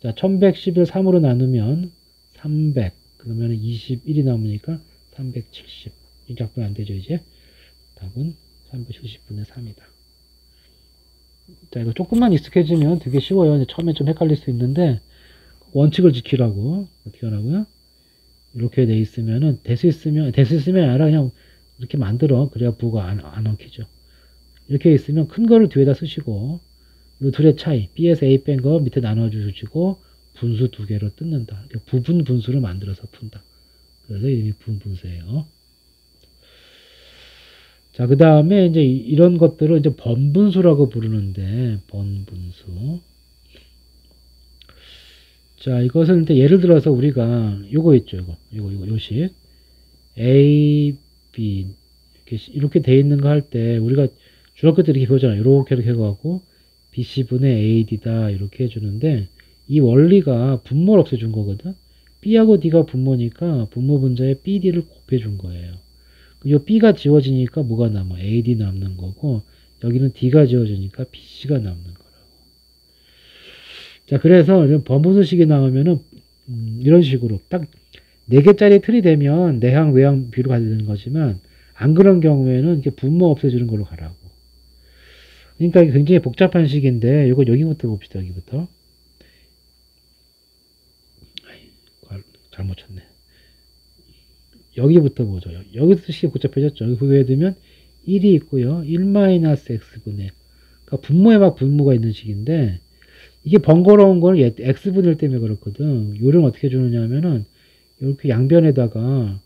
자, 1110을 3으로 나누면 300. 그러면 21이 남으니까 370. 이 약분 안 되죠, 이제? 답은 370분의 3이다. 자, 이거 조금만 익숙해지면 되게 쉬워요. 처음에 좀 헷갈릴 수 있는데, 원칙을 지키라고. 어떻게 하라고요? 이렇게 돼 있으면은, 대수 있으면 아니라 그냥 이렇게 만들어. 그래야 부호가 안 엉키죠. 이렇게 있으면 큰 거를 뒤에다 쓰시고, 이 둘의 차이, B에서 A 뺀 거 밑에 나눠주시고, 분수 두 개로 뜯는다. 이렇게 부분 분수를 만들어서 푼다. 그래서 이름이 부분 분수예요. 자, 그 다음에 이제 이런 것들을 이제 번분수라고 부르는데, 번분수. 자, 이것은 이제 예를 들어서 우리가 요거 있죠, 요식. A, B. 이렇게 돼 있는 거 할 때, 우리가 중학교 때 이렇게 배우잖아요. 이렇게 해가고, BC분의 AD다. 이렇게 해주는데, 이 원리가 분모를 없애준 거거든. B하고 D가 분모니까 분모 분자에 BD를 곱해준 거예요. 이 B가 지워지니까 뭐가 남아? AD 남는 거고, 여기는 D가 지워지니까 BC가 남는 거라고. 자, 그래서 이런 번분수식이 나오면은, 이런 식으로 딱 4개짜리 틀이 되면 내항, 외항 비로 가야 되는 거지만, 안 그런 경우에는 이렇게 분모 없애주는 걸로 가라고. 그러니까 이게 굉장히 복잡한 식인데, 이거 여기부터 봅시다, 여기부터. 잘못 쳤네. 여기부터 보죠. 여기서 식이 복잡해졌죠. 여기 후에 두면 1이 있고요. 1-x분의. 그러니까 분모에 막 분모가 있는 식인데, 이게 번거로운 건 x분의 1 때문에 그렇거든. 요령 어떻게 주느냐 하면은, 이렇게 양변에다가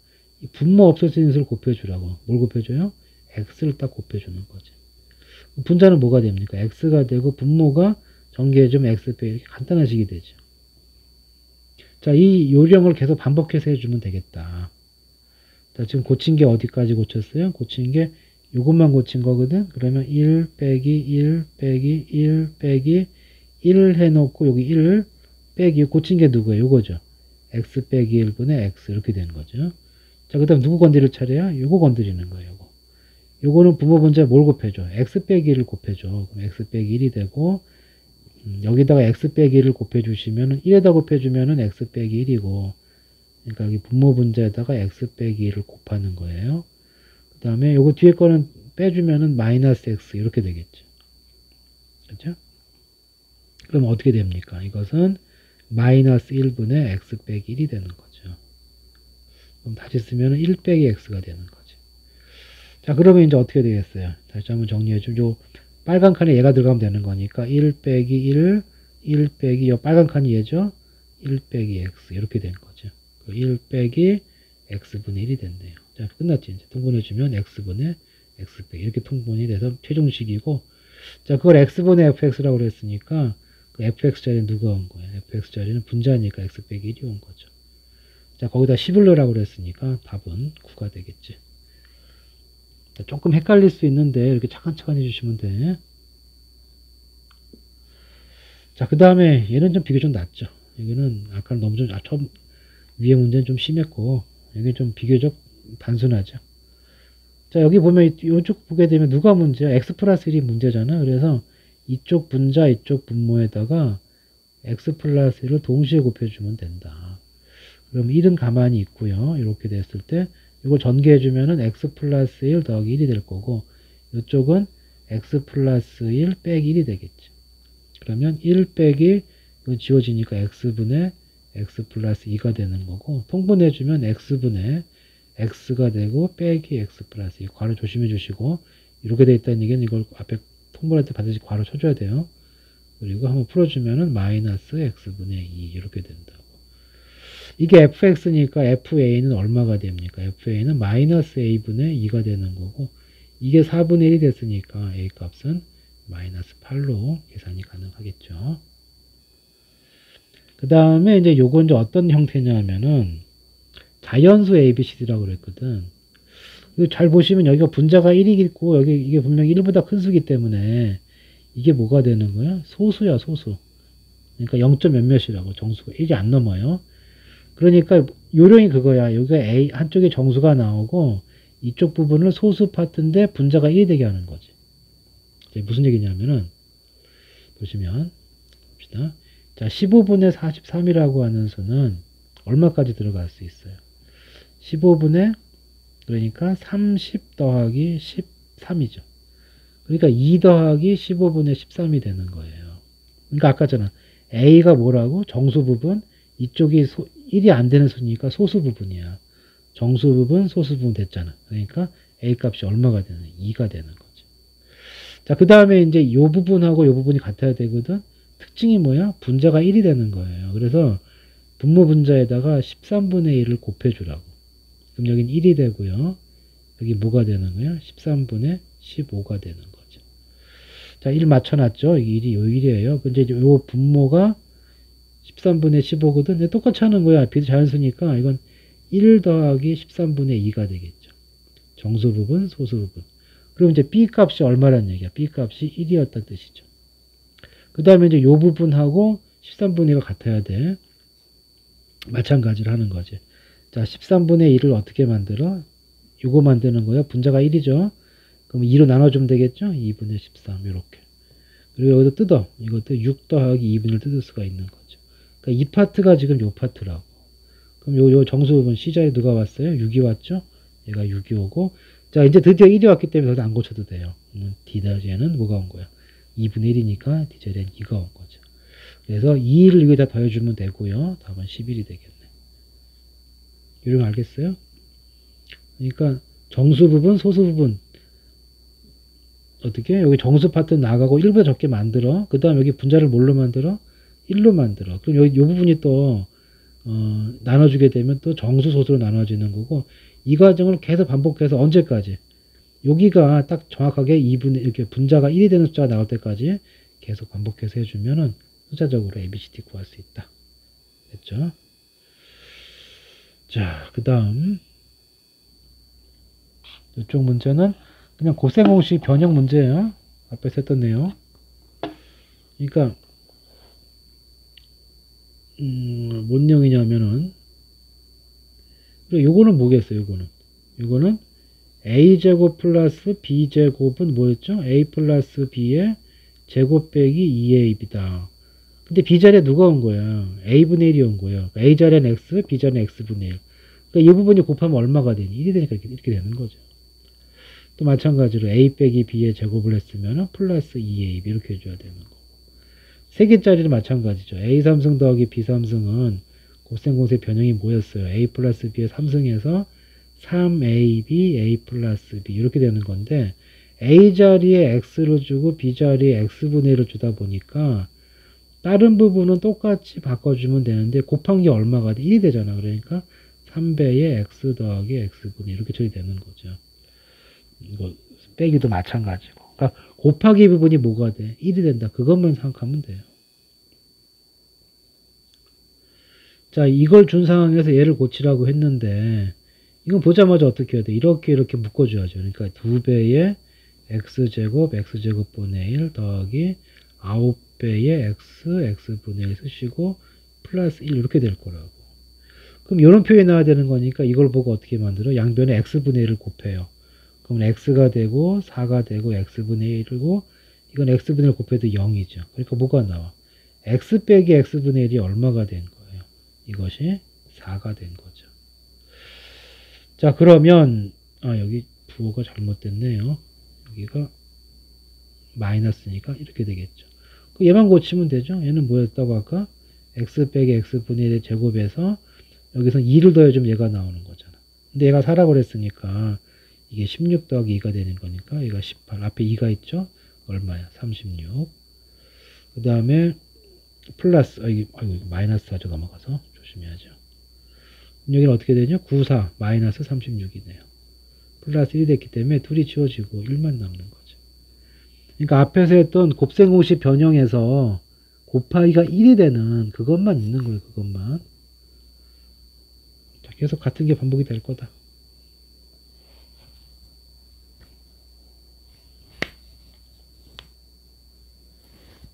분모 없을 수 있는 수를 곱해주라고. 뭘 곱해줘요? x를 딱 곱해주는 거지. 분자는 뭐가 됩니까? x가 되고, 분모가 전개해주면 x 빼기 이렇게 간단한 식이 되죠. 자, 이 요령을 계속 반복해서 해주면 되겠다. 자, 지금 고친 게 어디까지 고쳤어요? 고친 게 요것만 고친 거거든? 그러면 1 빼기 1 빼기 1 빼기 1 해놓고 여기 1 빼기 고친 게 누구예요? 요거죠. x 빼기 1분의 x 이렇게 되는 거죠. 자, 그 다음 누구 건드릴 차례야? 요거 건드리는 거예요. 요거는 부모 분자에 뭘 곱해줘? x 빼기 1을 곱해줘. 그럼 x 빼기 1이 되고, 여기다가 x 빼기 1을 곱해주시면은 1에다 곱해주면은 x 빼기 1이고, 그러니까 여기 분모 분자에다가 x 빼기 1을 곱하는 거예요. 그 다음에 요거 뒤에 거는 빼주면은 마이너스 x 이렇게 되겠죠. 그렇죠? 그럼 어떻게 됩니까? 이것은 마이너스 1분의 x 빼기 1이 되는 거죠. 그럼 다시 쓰면은 1 빼기 x가 되는 거지. 자, 그러면 이제 어떻게 되겠어요? 다시 한번 정리해주면 요 빨간 칸에 얘가 들어가면 되는 거니까 1 빼기 1, 1 빼기 요 빨간 칸이 얘죠? 1 빼기 x 이렇게 된 거죠. 1 빼기 x분의 1이 됐네요. 자, 끝났지. 이제 통분해주면 x분의 x 빼기 이렇게 통분이 돼서 최종식이고, 자, 그걸 x분의 fx라고 그랬으니까 그 fx 자리는 누가 온 거예요? fx 자리는 분자니까 x 빼기 1이 온 거죠. 자, 거기다 10을 넣으라고 그랬으니까 답은 9가 되겠지. 자, 조금 헷갈릴 수 있는데 이렇게 차근차근 해주시면 돼. 자, 그 다음에 얘는 좀 비교 좀 낫죠. 여기는 아까는 너무 좀 처음 위에 문제는 좀 심했고, 여기 좀 비교적 단순하죠. 자, 여기 보면 이쪽 보게 되면 누가 문제야? x 플러스 1이 문제잖아. 그래서 이쪽 분자, 이쪽 분모에다가 x 플러스 1을 동시에 곱해주면 된다. 그럼 1은 가만히 있고요. 이렇게 됐을 때 이걸 전개해주면은 x 플러스 1 더하기 1이 될 거고, 이쪽은 x 플러스 1 빼기 1이 되겠죠. 그러면 1 빼기 이거 지워지니까 x분의 x 플러스 2가 되는 거고, 통분해주면 x분의 x가 되고 빼기 x 플러스 2. 괄호 조심해 주시고, 이렇게 돼 있다는 얘기는 이걸 앞에 통분할 때 반드시 괄호 쳐줘야 돼요. 그리고 한번 풀어주면은 마이너스 x분의 2 이렇게 된다고. 이게 fx니까 fa는 얼마가 됩니까? fa는 마이너스 a분의 2가 되는 거고, 이게 4분의 1이 됐으니까 a 값은 마이너스 8로 계산이 가능하겠죠. 그 다음에 이제 요건 이제 어떤 형태냐면은 자연수 ABCD라고 그랬거든. 이거 잘 보시면 여기가 분자가 1이겠고, 여기 이게 분명히 1보다 큰 수기 때문에 이게 뭐가 되는 거야? 소수야, 소수. 그러니까 0. 몇몇이라고 정수가 1이 안 넘어요. 그러니까 요령이 그거야. 여기가 A 한쪽에 정수가 나오고 이쪽 부분을 소수 파트인데 분자가 1이 되게 하는 거지. 무슨 얘기냐면은 보시면 봅시다. 자, 15분의 43이라고 하는 수는 얼마까지 들어갈 수 있어요? 15분의 그러니까 30 더하기 13이죠. 그러니까 2 더하기 15분의 13이 되는 거예요. 그러니까 아까잖아. A가 뭐라고? 정수 부분. 이쪽이 1이 안 되는 수니까 소수 부분이야. 정수 부분, 소수 부분 됐잖아. 그러니까 A 값이 얼마가 되는? 2가 되는 거지. 자, 그 다음에 이제 이 부분하고 이 부분이 같아야 되거든. 특징이 뭐야? 분자가 1이 되는 거예요. 그래서 분모 분자에다가 13분의 1을 곱해주라고. 그럼 여긴 1이 되고요. 여기 뭐가 되는 거야? 13분의 15가 되는 거죠. 자, 1 맞춰놨죠? 1이 요 1이에요. 근데 이제 요 분모가 13분의 15거든. 똑같이 하는 거야. 비자연수니까 이건 1 더하기 13분의 2가 되겠죠. 정수 부분, 소수 부분. 그럼 이제 B 값이 얼마란 얘기야? B 값이 1이었다는 뜻이죠. 그 다음에 이제 요 부분하고 13분의 1가 같아야 돼. 마찬가지로 하는 거지. 자, 13분의 1을 어떻게 만들어? 요거 만드는 거야. 분자가 1이죠. 그럼 2로 나눠주면 되겠죠? 2분의 13 이렇게. 그리고 여기도 뜯어. 이것도 6 더하기 2분을 뜯을 수가 있는 거죠. 그러니까 이 파트가 지금 요 파트라고. 그럼 요 정수 부분 C자에 누가 왔어요? 6이 왔죠? 얘가 6이 오고. 자, 이제 드디어 1이 왔기 때문에 여기서 안 고쳐도 돼요. D 자리에는 뭐가 온 거야? 2분의 1이니까 D 자리에는 2가 온 거죠. 그래서 2를 여기다 더해주면 되고요. 답은 11이 되겠네. 요령 알겠어요? 그러니까 정수 부분, 소수 부분 어떻게? 여기 정수 파트 나가고 1보다 적게 만들어. 그 다음 여기 분자를 뭘로 만들어? 1로 만들어. 그럼 여기 이 부분이 또 나눠주게 되면 또 정수, 소수로 나눠지는 거고 이 과정을 계속 반복해서 언제까지? 여기가 딱 정확하게 2분의 이렇게 분자가 1이 되는 숫자가 나올 때까지 계속 반복해서 해주면은 숫자적으로 ABCD 구할 수 있다. 됐죠? 자, 그 다음 이쪽 문제는 그냥 고생공식 변형 문제예요. 앞에서 했던 내용. 그러니까 뭔 내용이냐면은 그리고 요거는 뭐겠어요? 요거는 a제곱 플러스 b제곱은 뭐였죠? a 플러스 b의 제곱 빼기 2ab이다. 근데 b자리에 누가 온 거야? a분의 1이 온 거예요. 그러니까 a자리는 x, b자리는 x분의 1. 그러니까 이 부분이 곱하면 얼마가 되니? 1이 되니까 이렇게 되는 거죠. 또 마찬가지로 a 빼기 b의 제곱을 했으면 플러스 2ab 이렇게 해줘야 되는 거고. 세 개짜리는 마찬가지죠. a 3승 더하기 b 3승은 곱셈공세 변형이 뭐였어요? a 플러스 b의 3승에서 3ab, a 플러스 b 이렇게 되는 건데 a 자리에 x를 주고 b 자리에 x분의 1을 주다 보니까 다른 부분은 똑같이 바꿔주면 되는데 곱한 게 얼마가 돼? 1이 되잖아. 그러니까 3배의 x 더하기 x분의 1 이렇게 처리되는 거죠. 이거 빼기도 마찬가지고. 그러니까 곱하기 부분이 뭐가 돼? 1이 된다. 그것만 생각하면 돼요. 자, 이걸 준 상황에서 얘를 고치라고 했는데 이건 보자마자 어떻게 해야 돼? 이렇게 묶어줘야죠. 그러니까 2배의 x제곱 x제곱분의 1 더하기 9배의 x분의 1 쓰시고 플러스 1 이렇게 될 거라고. 그럼 이런 표현이 나와야 되는 거니까 이걸 보고 어떻게 만들어? 양변에 x분의 1을 곱해요. 그럼 x가 되고 4가 되고 x분의 1이고 이건 x분의 1 곱해도 0이죠. 그러니까 뭐가 나와? x 빼기 x분의 1이 얼마가 된 거예요? 이것이 4가 된 거죠. 자, 그러면 여기 부호가 잘못됐네요. 여기가 마이너스니까 이렇게 되겠죠. 얘만 고치면 되죠. 얘는 뭐였다고 아까? x 빼기 x분의 1의 제곱에서 여기서 2를 더해주면 얘가 나오는 거잖아. 근데 얘가 4라고 그랬으니까 이게 16 더하기 2가 되는 거니까 얘가 18. 앞에 2가 있죠? 얼마야? 36. 그 다음에 플러스, 아이고, 마이너스 하죠. 넘어가서 조심해야죠. 여기는 어떻게 되냐? 94 마이너스 36이네요. 플러스 1이 됐기 때문에 둘이 지워지고 1만 남는 거죠. 그러니까 앞에서 했던 곱셈공식 변형에서 곱하기가 1이 되는 그것만 있는 거예요. 그것만. 자, 계속 같은 게 반복이 될 거다.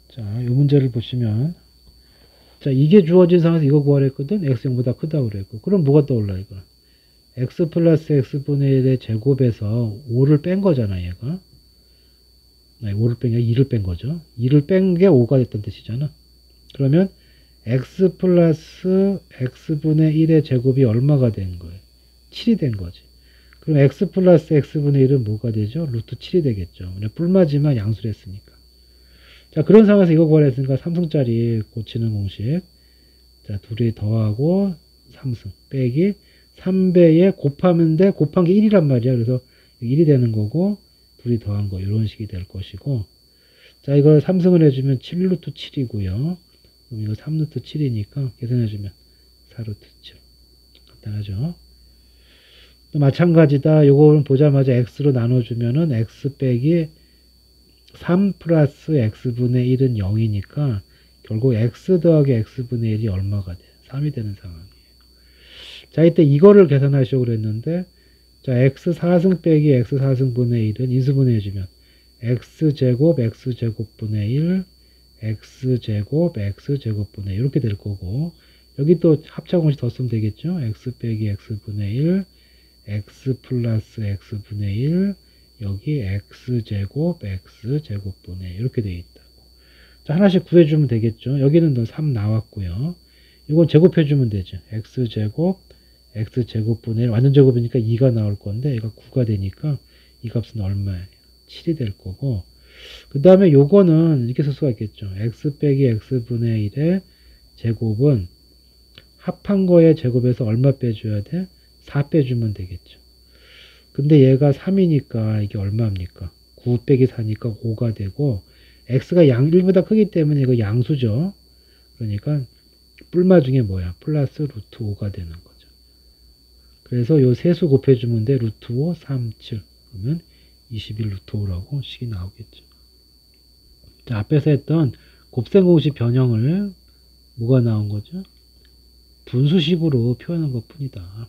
자, 이 문제를 보시면, 자, 이게 주어진 상황에서 이거 구하라 했거든? x0보다 크다고 그랬고. 그럼 뭐가 떠올라, 이거? x 플러스 x분의 1의 제곱에서 5를 뺀 거잖아, 얘가. 아니, 5를 뺀 게 2를 뺀 거죠. 2를 뺀 게 5가 됐던 뜻이잖아. 그러면 x 플러스 x분의 1의 제곱이 얼마가 된 거예요? 7이 된 거지. 그럼 x 플러스 x분의 1은 뭐가 되죠? 루트 7이 되겠죠. 뿔마지만 양수를 했으니까. 자, 그런 상황에서 이거 구하라 했으니까 3승짜리 고치는 공식. 자, 둘이 더하고 3승 빼기 3배에 곱하면 돼. 곱한 게 1이란 말이야. 그래서 1이 되는 거고 둘이 더한 거 이런 식이 될 것이고, 자, 이걸 3승을 해주면 7루트 7이고요. 그럼 이거 3루트 7이니까 계산해주면 4루트 7. 간단하죠. 또 마찬가지다. 요거는 보자마자 x로 나눠주면은 x 빼기 3 플러스 x분의 1은 0이니까 결국 x 더하기 x분의 1이 얼마가 돼? 3이 되는 상황이에요. 자, 이때 이거를 계산하시려고 그랬는데, 자, x 4승 빼기 x 4승분의 1은 인수분해 해주면 x제곱 x제곱분의 1 x제곱 x제곱분의 1 이렇게 될 거고, 여기 또 합차공식 더 쓰면 되겠죠. x 빼기 x분의 1 x 플러스 x분의 1 여기 x제곱 x제곱분의 1 이렇게 되어 있다고. 자, 하나씩 구해주면 되겠죠. 여기는 또 3 나왔고요. 이건 제곱해주면 되죠. x제곱 x제곱분의 1 완전 제곱이니까 2가 나올 건데 얘가 9가 되니까 이 값은 얼마예요? 7이 될 거고, 그 다음에 요거는 이렇게 쓸 수가 있겠죠. x 빼기 x분의 1의 제곱은 합한 거의 제곱에서 얼마 빼줘야 돼? 4 빼주면 되겠죠. 근데 얘가 3이니까 이게 얼마입니까? 9 빼기 4니까 5가 되고, x가 1보다 크기 때문에 이거 양수죠. 그러니까 뿔마 중에 뭐야? 플러스 루트 5가 되는 거죠. 그래서 요 세수 곱해주면 돼. 루트 5, 3, 7. 그러면 21 루트 5라고 식이 나오겠죠. 자, 앞에서 했던 곱셈공식 변형을 뭐가 나온 거죠? 분수식으로 표현한 것 뿐이다.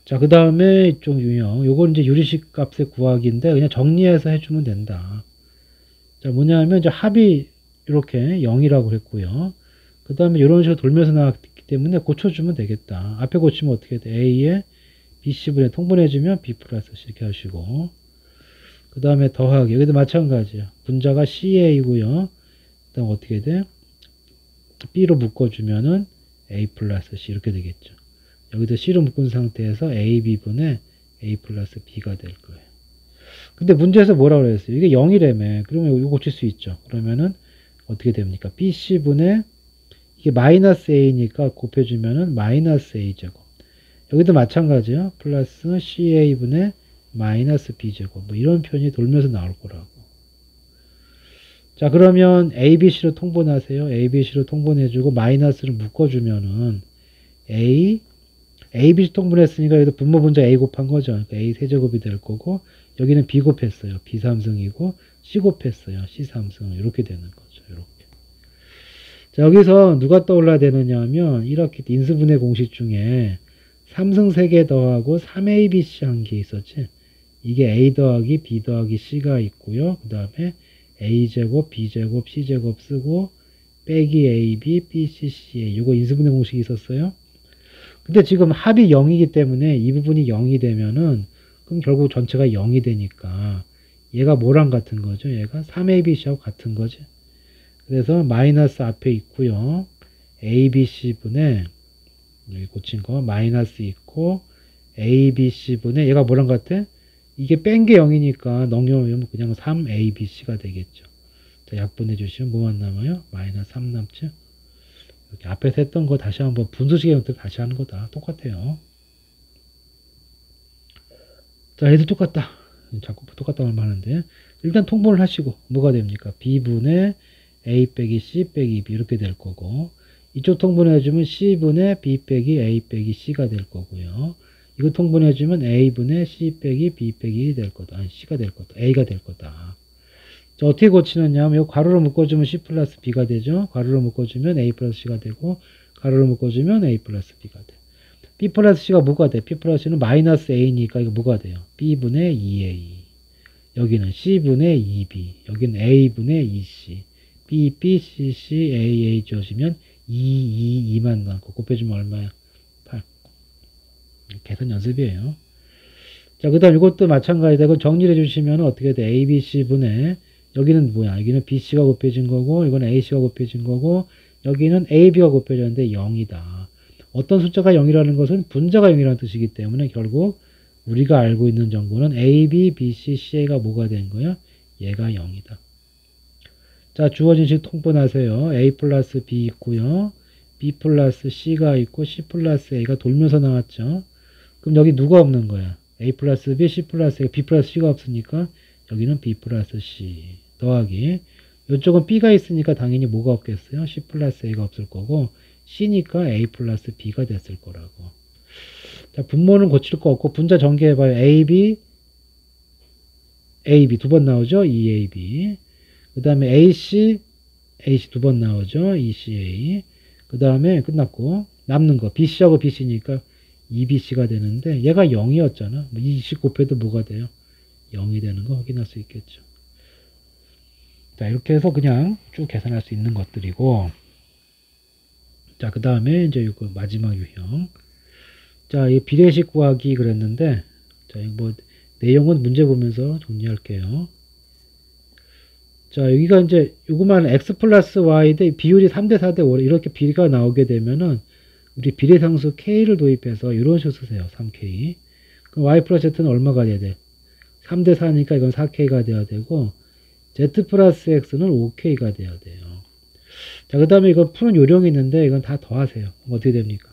자, 그 다음에 이쪽 유형. 요건 이제 유리식 값의 구하기인데 그냥 정리해서 해주면 된다. 자, 뭐냐면 이제 합이 이렇게 0이라고 했고요. 그 다음에 이런 식으로 돌면서 나왔기 때문에 고쳐주면 되겠다. 앞에 고치면 어떻게 돼? A에 BC분에 통분해주면 B 플러스 C 이렇게 하시고, 그 다음에 더하기. 여기도 마찬가지야. 분자가 CA이고요. 그 다음 어떻게 돼? B로 묶어주면은 A 플러스 C 이렇게 되겠죠. 여기도 C로 묶은 상태에서 AB분의 A 플러스 B가 될 거예요. 근데 문제에서 뭐라고 그랬어요? 이게 0이라며. 그러면 이거 고칠 수 있죠. 그러면은 어떻게 됩니까? BC분의 이게 마이너스 A니까 곱해주면은 마이너스 A제곱. 여기도 마찬가지요. 플러스 CA분의 마이너스 B제곱. 뭐 이런 표현이 돌면서 나올 거라고. 자, 그러면 ABC로 통분하세요. ABC로 통분해주고 마이너스를 묶어주면은 ABC 통분했으니까 여기도 분모 분자 A 곱한 거죠. 그러니까 A 세제곱이 될 거고, 여기는 B 곱했어요. B 3승이고 C 곱했어요. C 3승. 이렇게 되는 거죠. 이렇게. 자, 여기서 누가 떠올라야 되느냐 하면 이렇게 인수분해 공식 중에 3승 3개 더하고 3ABC 한 게 있었지. 이게 A 더하기 B 더하기 C가 있고요. 그 다음에 A제곱, B제곱, C제곱 쓰고 빼기 AB, BC, CA. 이거 인수분해 공식이 있었어요. 근데 지금 합이 0이기 때문에 이 부분이 0이 되면은 그럼 결국 전체가 0이 되니까 얘가 뭐랑 같은 거죠? 얘가 3ABC하고 같은 거지. 그래서 마이너스 앞에 있고요. ABC분의 여기 고친 거 마이너스 있고 ABC분의 얘가 뭐랑 같아? 이게 뺀 게 0이니까 넘겨오면 그냥 3ABC가 되겠죠. 자, 약분해 주시면 뭐만 남아요? 마이너스 3 남죠? 이렇게 앞에서 했던 거 다시 한번 분수식의 형태로 다시 하는 거다. 똑같아요. 자, 얘도 똑같다. 자꾸 똑같다고 하는데 일단 통분을 하시고 뭐가 됩니까? B분의 A 빼기 C 빼기 B 이렇게 될 거고, 이쪽 통분해주면 C분의 B 빼기 A 빼기 C가 될 거고요. 이거 통분해주면 A분의 C 빼기 B 빼기 될 거다. 아니, C가 될 거다. A가 될 거다. 자, 어떻게 고치느냐 하면, 이거 괄호로 묶어주면 C 플러스 B가 되죠. 괄호로 묶어주면 A 플러스 C가 되고, 괄호로 묶어주면 A 플러스 B가 돼. B 플러스 C가 뭐가 돼? B 플러스 C는 마이너스 A니까 이거 뭐가 돼요? B분의 2A. 여기는 C분의 2B. 여기는 A분의 2C. B, B, C, C, A, A 지어지면 2만 남고, 곱해주면 얼마야? 8. 계산 연습이에요. 자, 그 다음 이것도 마찬가지다. 정리해 주시면 어떻게 돼? A, B, C 분의, 여기는 뭐야? 여기는 BC가 곱해진 거고, 이건 AC가 곱해진 거고, 여기는 AB가 곱해졌는데 0이다. 어떤 숫자가 0이라는 것은 분자가 0이라는 뜻이기 때문에 결국 우리가 알고 있는 정보는 A, B, B, C, C가 뭐가 된 거야? 얘가 0이다. 자, 주어진 식 통분하세요. A 플러스 B 있고요. B 플러스 C가 있고 C 플러스 A가 돌면서 나왔죠. 그럼 여기 누가 없는 거야? A 플러스 B, C 플러스 A, B 플러스 C가 없으니까 여기는 B 플러스 C 더하기, 이쪽은 B가 있으니까 당연히 뭐가 없겠어요? C 플러스 A가 없을 거고, C니까 A 플러스 B가 됐을 거라고. 자, 분모는 고칠 거 없고 분자 전개해봐요. AB 두 번 나오죠? EAB. 그 다음에 AC 두 번 나오죠? ECA. 그 다음에 끝났고, 남는 거 BC하고 BC니까 EBC가 되는데, 얘가 0이었잖아. 20 곱해도 뭐가 돼요? 0이 되는 거 확인할 수 있겠죠. 자, 이렇게 해서 그냥 쭉 계산할 수 있는 것들이고, 자, 그 다음에 이제 이거 마지막 유형. 자, 이 비례식 구하기 그랬는데, 자, 뭐 내용은 문제 보면서 정리할게요. 자, 여기가 이제 요거만 x 플러스 y 대 비율이 3대 4대 5 이렇게 비가 나오게 되면은 우리 비례상수 k를 도입해서 이런 식으로 쓰세요. 3k. 그럼 y 플러스 z는 얼마가 돼야 돼? 3대 4니까 이건 4k가 돼야 되고, z 플러스 x는 5k가 돼야 돼요. 자, 그 다음에 이건 푸는 요령이 있는데 이건 다 더하세요. 어떻게 됩니까?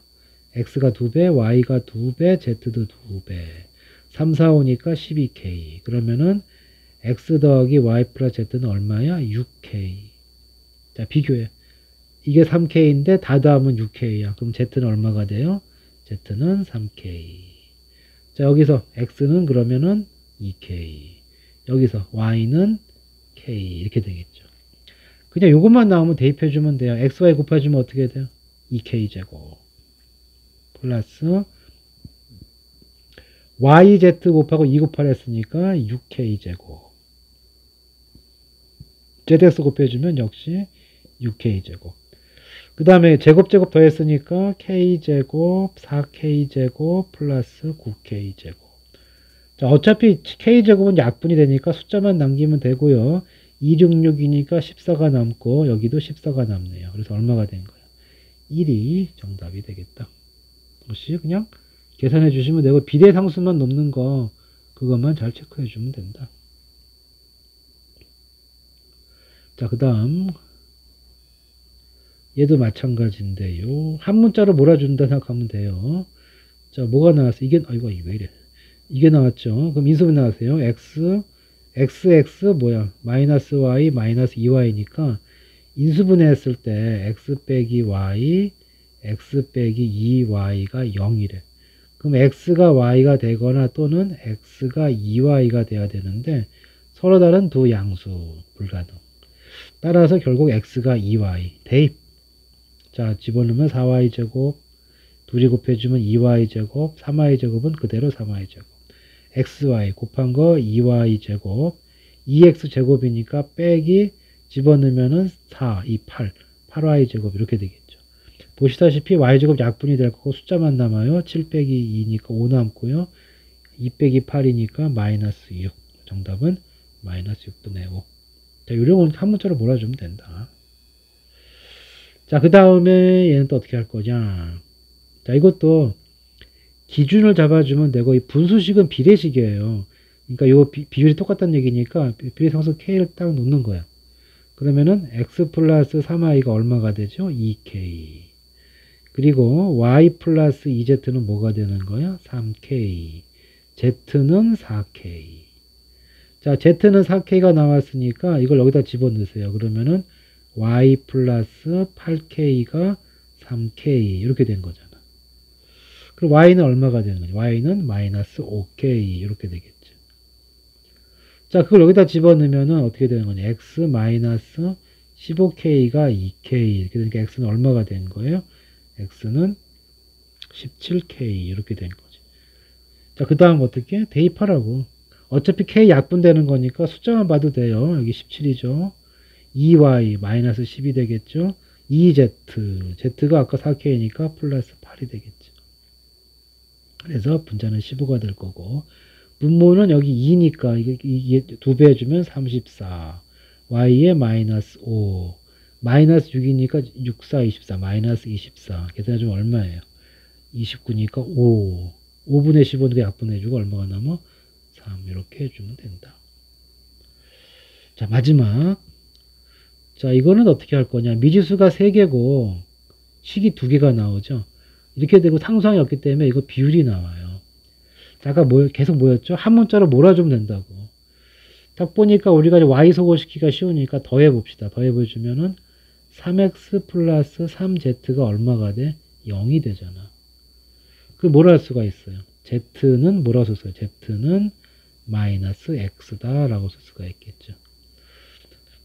x가 2배, y가 2배, z도 2배. 3, 4, 5니까 12k. 그러면은 x 더하기 y 플러스 z는 얼마야? 6k. 자, 비교해. 이게 3k인데 다 더하면 6k야. 그럼 z는 얼마가 돼요? z는 3k. 자, 여기서 x는 그러면은 2k. 여기서 y는 k. 이렇게 되겠죠. 그냥 요것만 나오면 대입해주면 돼요. xy 곱해주면 어떻게 돼요? 2k제곱. 플러스 yz 곱하고 2 곱하라 했으니까 6k제곱. zx 곱해주면 역시 6k제곱. 그 다음에 제곱 더했으니까 k제곱 4k제곱 플러스 9k제곱. 자, 어차피 k제곱은 약분이 되니까 숫자만 남기면 되고요. 266이니까 14가 남고 여기도 14가 남네요. 그래서 얼마가 된 거야? 1이 정답이 되겠다. 혹시 그냥 계산해 주시면 되고, 비례상수만 넘는 거 그것만 잘 체크해 주면 된다. 자, 그 다음 얘도 마찬가지인데요. 한 문자로 몰아준다 생각하면 돼요. 자, 뭐가 나왔어? 이게 아이고 왜 이래? 이게 나왔죠. 그럼 인수분 나왔어요. x 뭐야? 마이너스 y 마이너스 2y니까 인수분해 했을 때 x 빼기 y x 빼기 2y가 0이래. 그럼 x가 y가 되거나 또는 x가 2y가 돼야 되는데 서로 다른 두 양수 불가능. 따라서 결국 x가 2y 대입. 자, 집어넣으면 4y제곱, 둘이 곱해주면 2y제곱, 3y제곱은 그대로 3y제곱. xy 곱한 거 2y제곱, 2x제곱이니까 빼기 집어넣으면은 4, 2, 8, 8y제곱 이렇게 되겠죠. 보시다시피 y제곱 약분이 될 거고 숫자만 남아요. 7 빼기 2니까 5 남고요. 2 빼기 8이니까 마이너스 6. 정답은 마이너스 6분의 5. 자, 요령은 한 문자로 몰아주면 된다. 자, 그 다음에 얘는 또 어떻게 할 거냐. 자, 이것도 기준을 잡아주면 되고, 이 분수식은 비례식이에요. 그러니까 요 비율이 똑같다는 얘기니까 비례상수 k를 딱 놓는 거야. 그러면은 x 플러스 3y가 얼마가 되죠? 2k. 그리고 y 플러스 2z는 뭐가 되는 거야? 3k. z는 4k. 자, z는 4k가 나왔으니까 이걸 여기다 집어넣으세요. 그러면은 y 플러스 8k가 3k 이렇게 된 거잖아. 그럼 y는 얼마가 되는 거지? y는 마이너스 5k 이렇게 되겠죠. 자, 그걸 여기다 집어넣으면은 어떻게 되는 거냐? x 마이너스 15k가 2k 이렇게 되니까 x는 얼마가 된 거예요? x는 17k 이렇게 된 거지. 자, 그 다음 어떻게? 대입하라고. 어차피 k 약분되는 거니까 숫자만 봐도 돼요. 여기 17이죠. 2y 마이너스 10이 되겠죠. 2z, z가 아까 4k니까 플러스 8이 되겠죠. 그래서 분자는 15가 될 거고, 분모는 여기 2니까 이게 2배 해주면 34. y에 마이너스 5. 마이너스 6이니까 6, 4, 24. 마이너스 24. 계산해주면 얼마예요? 29니까 5. 5분의 15는 약분해주고 얼마가 남아? 3. 이렇게 해주면 된다. 자, 마지막. 자, 이거는 어떻게 할 거냐. 미지수가 3개고, 식이 2개가 나오죠. 이렇게 되고 상수항이 없기 때문에 이거 비율이 나와요. 자, 아까 계속 뭐였죠? 한 문자로 몰아주면 된다고. 딱 보니까 우리가 y 소거시키기가 쉬우니까 더해봅시다. 더해보시면은 3x 플러스 3z가 얼마가 돼? 0이 되잖아. 그 뭐라 할 수가 있어요? z는 뭐라 썼어요? z는 마이너스 x다 라고 쓸 수가 있겠죠.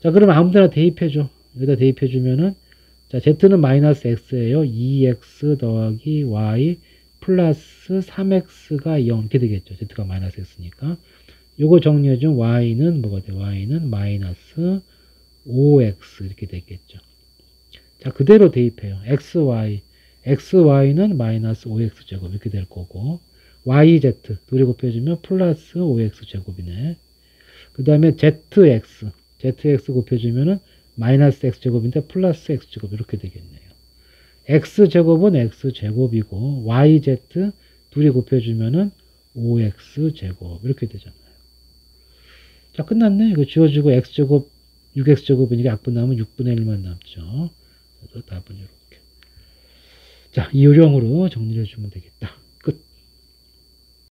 자, 그러면 아무데나 대입해줘. 여기다 대입해주면은, 자, z는 마이너스 x예요. 2x 더하기 y 플러스 3x가 0 이렇게 되겠죠. z가 마이너스 x니까. 요거 정리해주면 y는 뭐가 돼? y는 마이너스 5x 이렇게 되겠죠. 자, 그대로 대입해요. xy는 마이너스 5x 제곱 이렇게 될 거고, yz 둘이 곱해주면 플러스 5x 제곱이네. 그 다음에 zx 곱해주면은 마이너스 x제곱인데 플러스 x제곱 이렇게 되겠네요. x제곱은 x제곱이고 yz 둘이 곱해주면은 5x제곱 이렇게 되잖아요. 자, 끝났네. 이거 지워주고 x제곱 6x제곱이니까 약분 남으면 6분의 1만 남죠. 그래서 답은 이렇게. 자, 이 요령으로 정리를 해주면 되겠다.